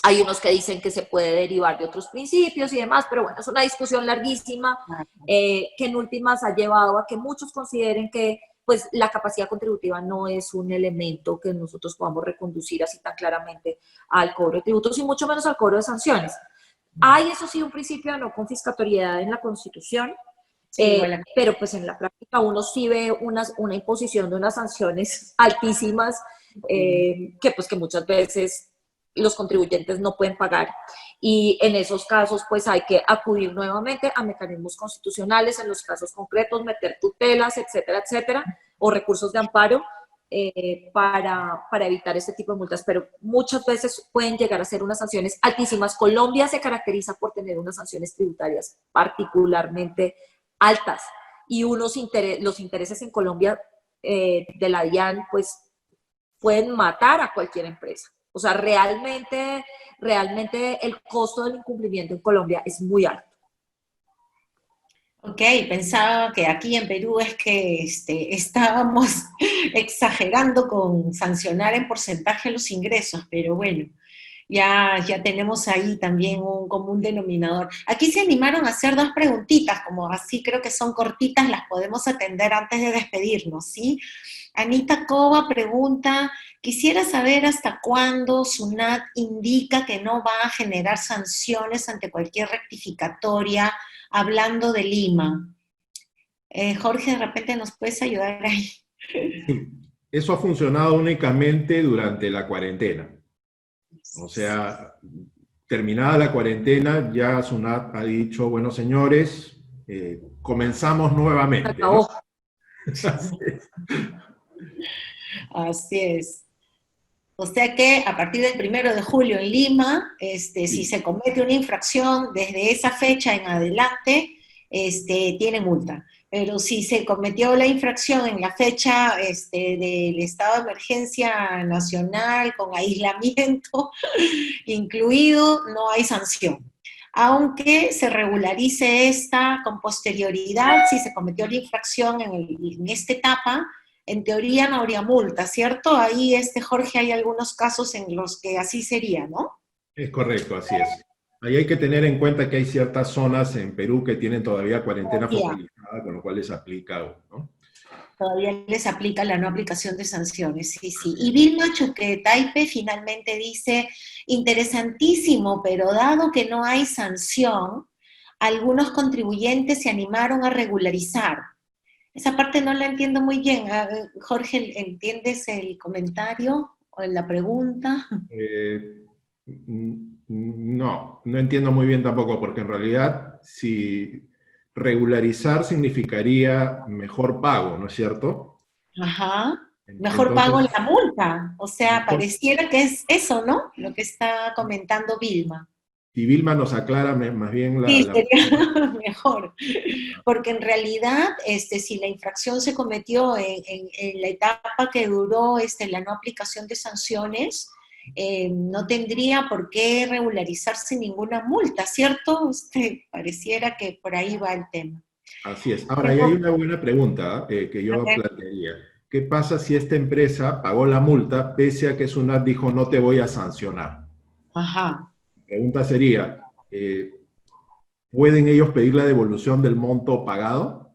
Hay unos que dicen que se puede derivar de otros principios y demás, pero bueno, es una discusión larguísima que en últimas ha llevado a que muchos consideren que pues la capacidad contributiva no es un elemento que nosotros podamos reconducir así tan claramente al cobro de tributos y mucho menos al cobro de sanciones. Hay, eso sí, un principio de no confiscatoriedad en la Constitución, pero pues en la práctica uno sí ve una imposición de unas sanciones altísimas que muchas veces los contribuyentes no pueden pagar, y en esos casos pues hay que acudir nuevamente a mecanismos constitucionales, en los casos concretos meter tutelas, etcétera, etcétera, o recursos de amparo para evitar este tipo de multas, pero muchas veces pueden llegar a ser unas sanciones altísimas. Colombia se caracteriza por tener unas sanciones tributarias particularmente altas, y los intereses en Colombia de la DIAN pues pueden matar a cualquier empresa. O sea, realmente el costo del incumplimiento en Colombia es muy alto. Ok, pensaba que aquí en Perú es que estábamos exagerando con sancionar en porcentaje los ingresos, pero bueno, ya tenemos ahí también un común denominador. Aquí se animaron a hacer dos preguntitas, como así creo que son cortitas, las podemos atender antes de despedirnos, ¿sí? Anita Cova pregunta, quisiera saber hasta cuándo SUNAT indica que no va a generar sanciones ante cualquier rectificatoria, hablando de Lima. Jorge, de repente nos puedes ayudar ahí. Sí, eso ha funcionado únicamente durante la cuarentena. O sea, terminada la cuarentena, ya SUNAT ha dicho, bueno, señores, comenzamos nuevamente, ¿no? Así es. Así es. O sea que a partir del 1 de julio en Lima, si se comete una infracción desde esa fecha en adelante, tiene multa. Pero si se cometió la infracción en la fecha del estado de emergencia nacional con aislamiento incluido, no hay sanción. Aunque se regularice esta con posterioridad, si se cometió la infracción en esta etapa, en teoría no habría multa, ¿cierto? Ahí, Jorge, hay algunos casos en los que así sería, ¿no? Es correcto, así es. Ahí hay que tener en cuenta que hay ciertas zonas en Perú que tienen todavía cuarentena Todavía, focalizada, con lo cual les aplica, ¿no? todavía les aplica la no aplicación de sanciones, sí, sí. Y Vilma Chuquetaipe finalmente dice, interesantísimo, pero dado que no hay sanción, algunos contribuyentes se animaron a regularizar. Esa parte no la entiendo muy bien. Jorge, ¿entiendes el comentario o la pregunta? Eh, no, no entiendo muy bien tampoco, porque en realidad si regularizar significaría mejor pago, ¿no es cierto? Ajá. Mejor pago Entonces, la multa. O sea, mejor, pareciera que es eso, ¿no? Lo que está comentando Vilma. si Vilma nos aclara más bien Sí, la sería pregunta. mejor, porque en realidad, si la infracción se cometió en la etapa que duró la no aplicación de sanciones, no tendría por qué regularizarse ninguna multa, ¿cierto? Pareciera que por ahí va el tema. Así es. Ahora, ahí hay Pero, una buena pregunta que a yo ver, plantearía. ¿Qué pasa si esta empresa pagó la multa pese a que SUNAT dijo no te voy a sancionar? ajá, La pregunta sería, ¿pueden ellos pedir la devolución del monto pagado?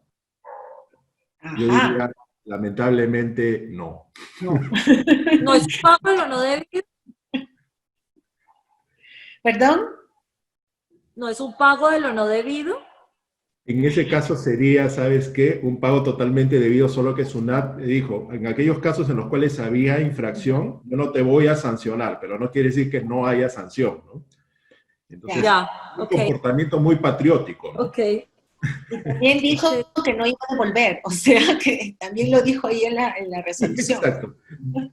Yo ajá, diría, lamentablemente, no. no. No es un pago de lo no debido, ¿Perdón? no es un pago de lo no debido. En ese caso sería, ¿sabes qué? Un pago totalmente debido, solo que SUNAT dijo, en aquellos casos en los cuales había infracción, yo no te voy a sancionar, pero no quiere decir que no haya sanción, ¿no? Ya. Entonces, Ya, un ok, comportamiento muy patriótico, ¿no? ok, Y también dijo ok. que no iba a devolver, o sea que también lo dijo ahí en la resolución. Exacto.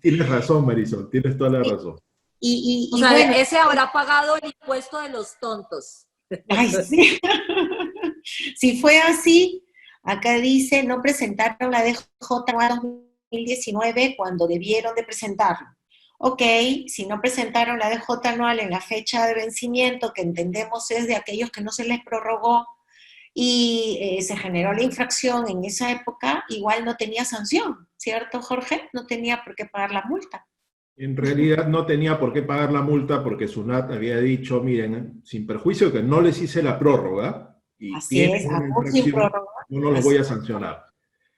Tienes razón, Marisol, tienes toda la razón. O Y sea, bueno, ese habrá pagado el impuesto de los tontos. ay, sí. Si fue así, acá dice, no presentaron la DJ 2019 cuando debieron de presentarlo. Ok, si no presentaron la DJ anual en la fecha de vencimiento, que entendemos es de aquellos que no se les prorrogó y se generó la infracción en esa época, igual no tenía sanción, ¿cierto, Jorge? No tenía por qué pagar la multa. En realidad no tenía por qué pagar la multa porque SUNAT había dicho, miren, sin perjuicio que no les hice la prórroga y Así tienen es, una aún sin infracción, prórroga. yo no los Así voy a es. sancionar.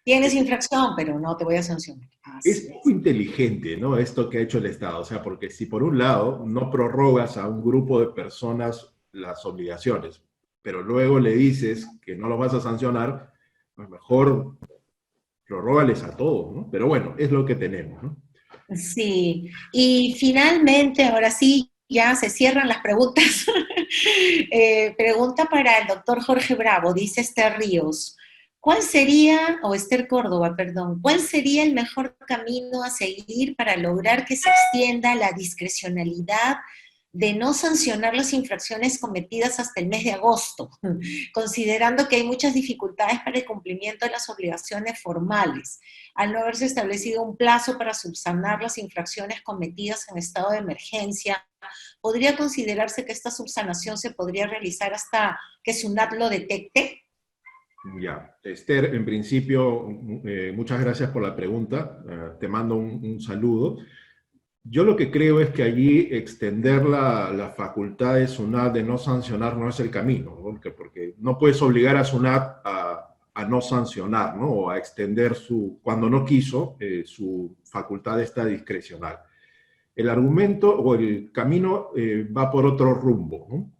Tienes Eh, infracción, pero no te voy a sancionar. Es Así poco es. inteligente, ¿no? Esto que ha hecho el Estado. O sea, porque si por un lado no prorrogas a un grupo de personas las obligaciones, pero luego le dices que no los vas a sancionar, pues mejor prorrógales a todos, ¿no? Pero bueno, es lo que tenemos, ¿no? Sí, y finalmente, ahora sí, ya se cierran las preguntas. Pregunta para el doctor Jorge Bravo, dice Esther Ríos. ¿Cuál sería, o Esther Córdoba, perdón, cuál sería el mejor camino a seguir para lograr que se extienda la discrecionalidad de no sancionar las infracciones cometidas hasta el mes de agosto, considerando que hay muchas dificultades para el cumplimiento de las obligaciones formales, al no haberse establecido un plazo para subsanar las infracciones cometidas en estado de emergencia? ¿Podría considerarse que esta subsanación se podría realizar hasta que SUNAT lo detecte? Ya, Esther, en principio, muchas gracias por la pregunta. Te mando un saludo. Yo lo que creo es que allí extender la facultad de SUNAT de no sancionar no es el camino, ¿no? Porque no puedes obligar a SUNAT a no sancionar, ¿no? O a extender cuando no quiso, su facultad esta discrecional. El argumento o el camino va por otro rumbo, ¿no?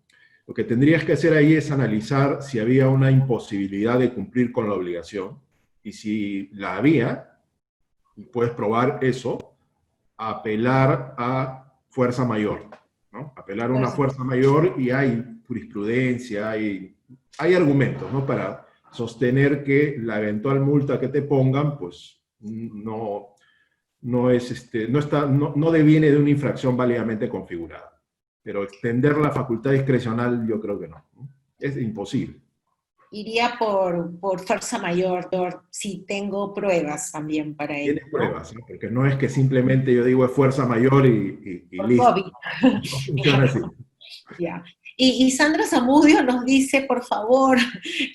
Lo que tendrías que hacer ahí es analizar si había una imposibilidad de cumplir con la obligación, y si la había, y puedes probar eso, apelar a fuerza mayor, ¿no? Apelar a una Pues, fuerza mayor, y hay jurisprudencia, hay argumentos, ¿no? Para sostener que la eventual multa que te pongan, pues no es no deviene de una infracción válidamente configurada. Pero extender la facultad discrecional yo creo que no, ¿no? Es imposible. iría por fuerza mayor, si tengo pruebas también para ello, Tienes ¿no? pruebas, ¿no? Porque no es que simplemente yo digo es fuerza mayor y Por listo. COVID. No funciona así. Ya. Y Sandra Zamudio nos dice, por favor,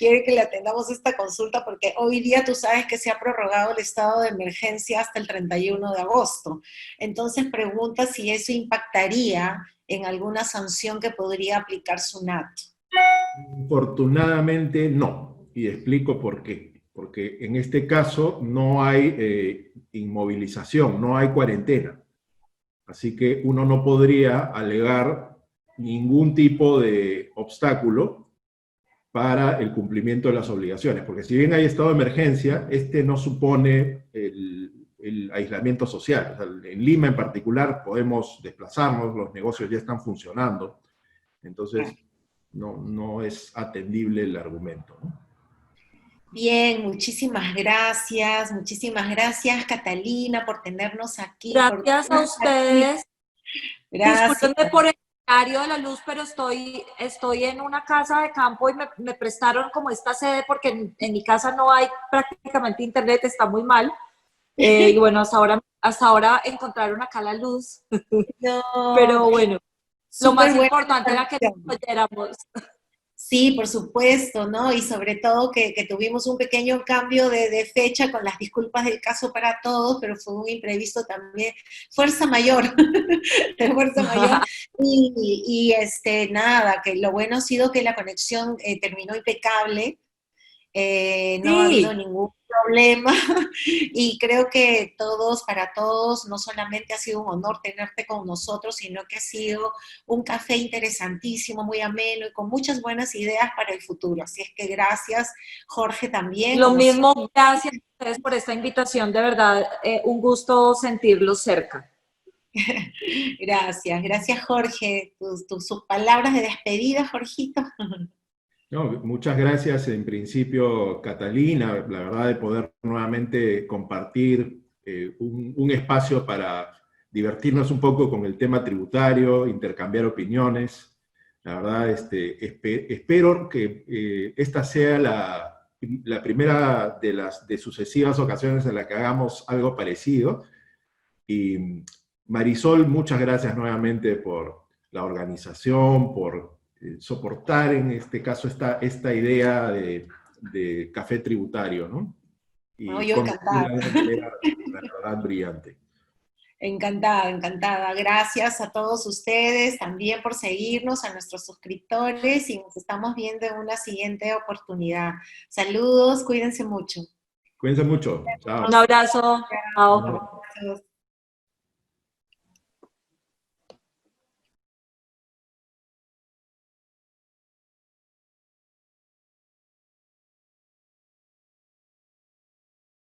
quiere que le atendamos esta consulta porque hoy día tú sabes que se ha prorrogado el estado de emergencia hasta el 31 de agosto. Entonces pregunta si eso impactaría en alguna sanción que podría aplicar SUNAT. Afortunadamente no, y explico por qué. Porque en este caso no hay inmovilización, no hay cuarentena. Así que uno no podría alegar ningún tipo de obstáculo para el cumplimiento de las obligaciones, porque si bien hay estado de emergencia, este no supone el aislamiento social. O sea, en Lima en particular podemos desplazarnos, los negocios ya están funcionando, entonces no es atendible el argumento, ¿no? Bien, muchísimas gracias Catalina por tenernos aquí. Gracias a ustedes. Gracias. Discúlpenme por el horario de la luz, pero estoy en una casa de campo y me prestaron como esta sede porque en mi casa no hay prácticamente internet, está muy mal. Y bueno, hasta ahora encontraron acá la luz. No, pero bueno, lo más importante era que nos oyéramos. Sí, por supuesto, ¿no? Y sobre todo que tuvimos un pequeño cambio de fecha con las disculpas del caso para todos, pero fue un imprevisto también, fuerza mayor, de fuerza mayor. Y nada, que lo bueno ha sido que la conexión terminó impecable, no ha habido ningún problema y creo que para todos, no solamente ha sido un honor tenerte con nosotros, sino que ha sido un café interesantísimo, muy ameno y con muchas buenas ideas para el futuro. Así es que gracias, Jorge, también. Lo mismo, gracias a ustedes por esta invitación, de verdad, un gusto sentirlos cerca. Gracias Jorge. Sus palabras de despedida, Jorgito. No, muchas gracias en principio, Catalina, la verdad de poder nuevamente compartir un espacio para divertirnos un poco con el tema tributario, intercambiar opiniones. La verdad, espero que esta sea la primera de sucesivas ocasiones en la que hagamos algo parecido. Y Marisol, muchas gracias nuevamente por la organización, por soportar en este caso esta idea de café tributario, ¿no? Y no, yo encantada. De una manera, la verdad, brillante. Encantada. Gracias a todos ustedes también por seguirnos, a nuestros suscriptores, y nos estamos viendo en una siguiente oportunidad. Saludos, cuídense mucho. Cuídense mucho. Chao. Un abrazo. Chao. Gracias.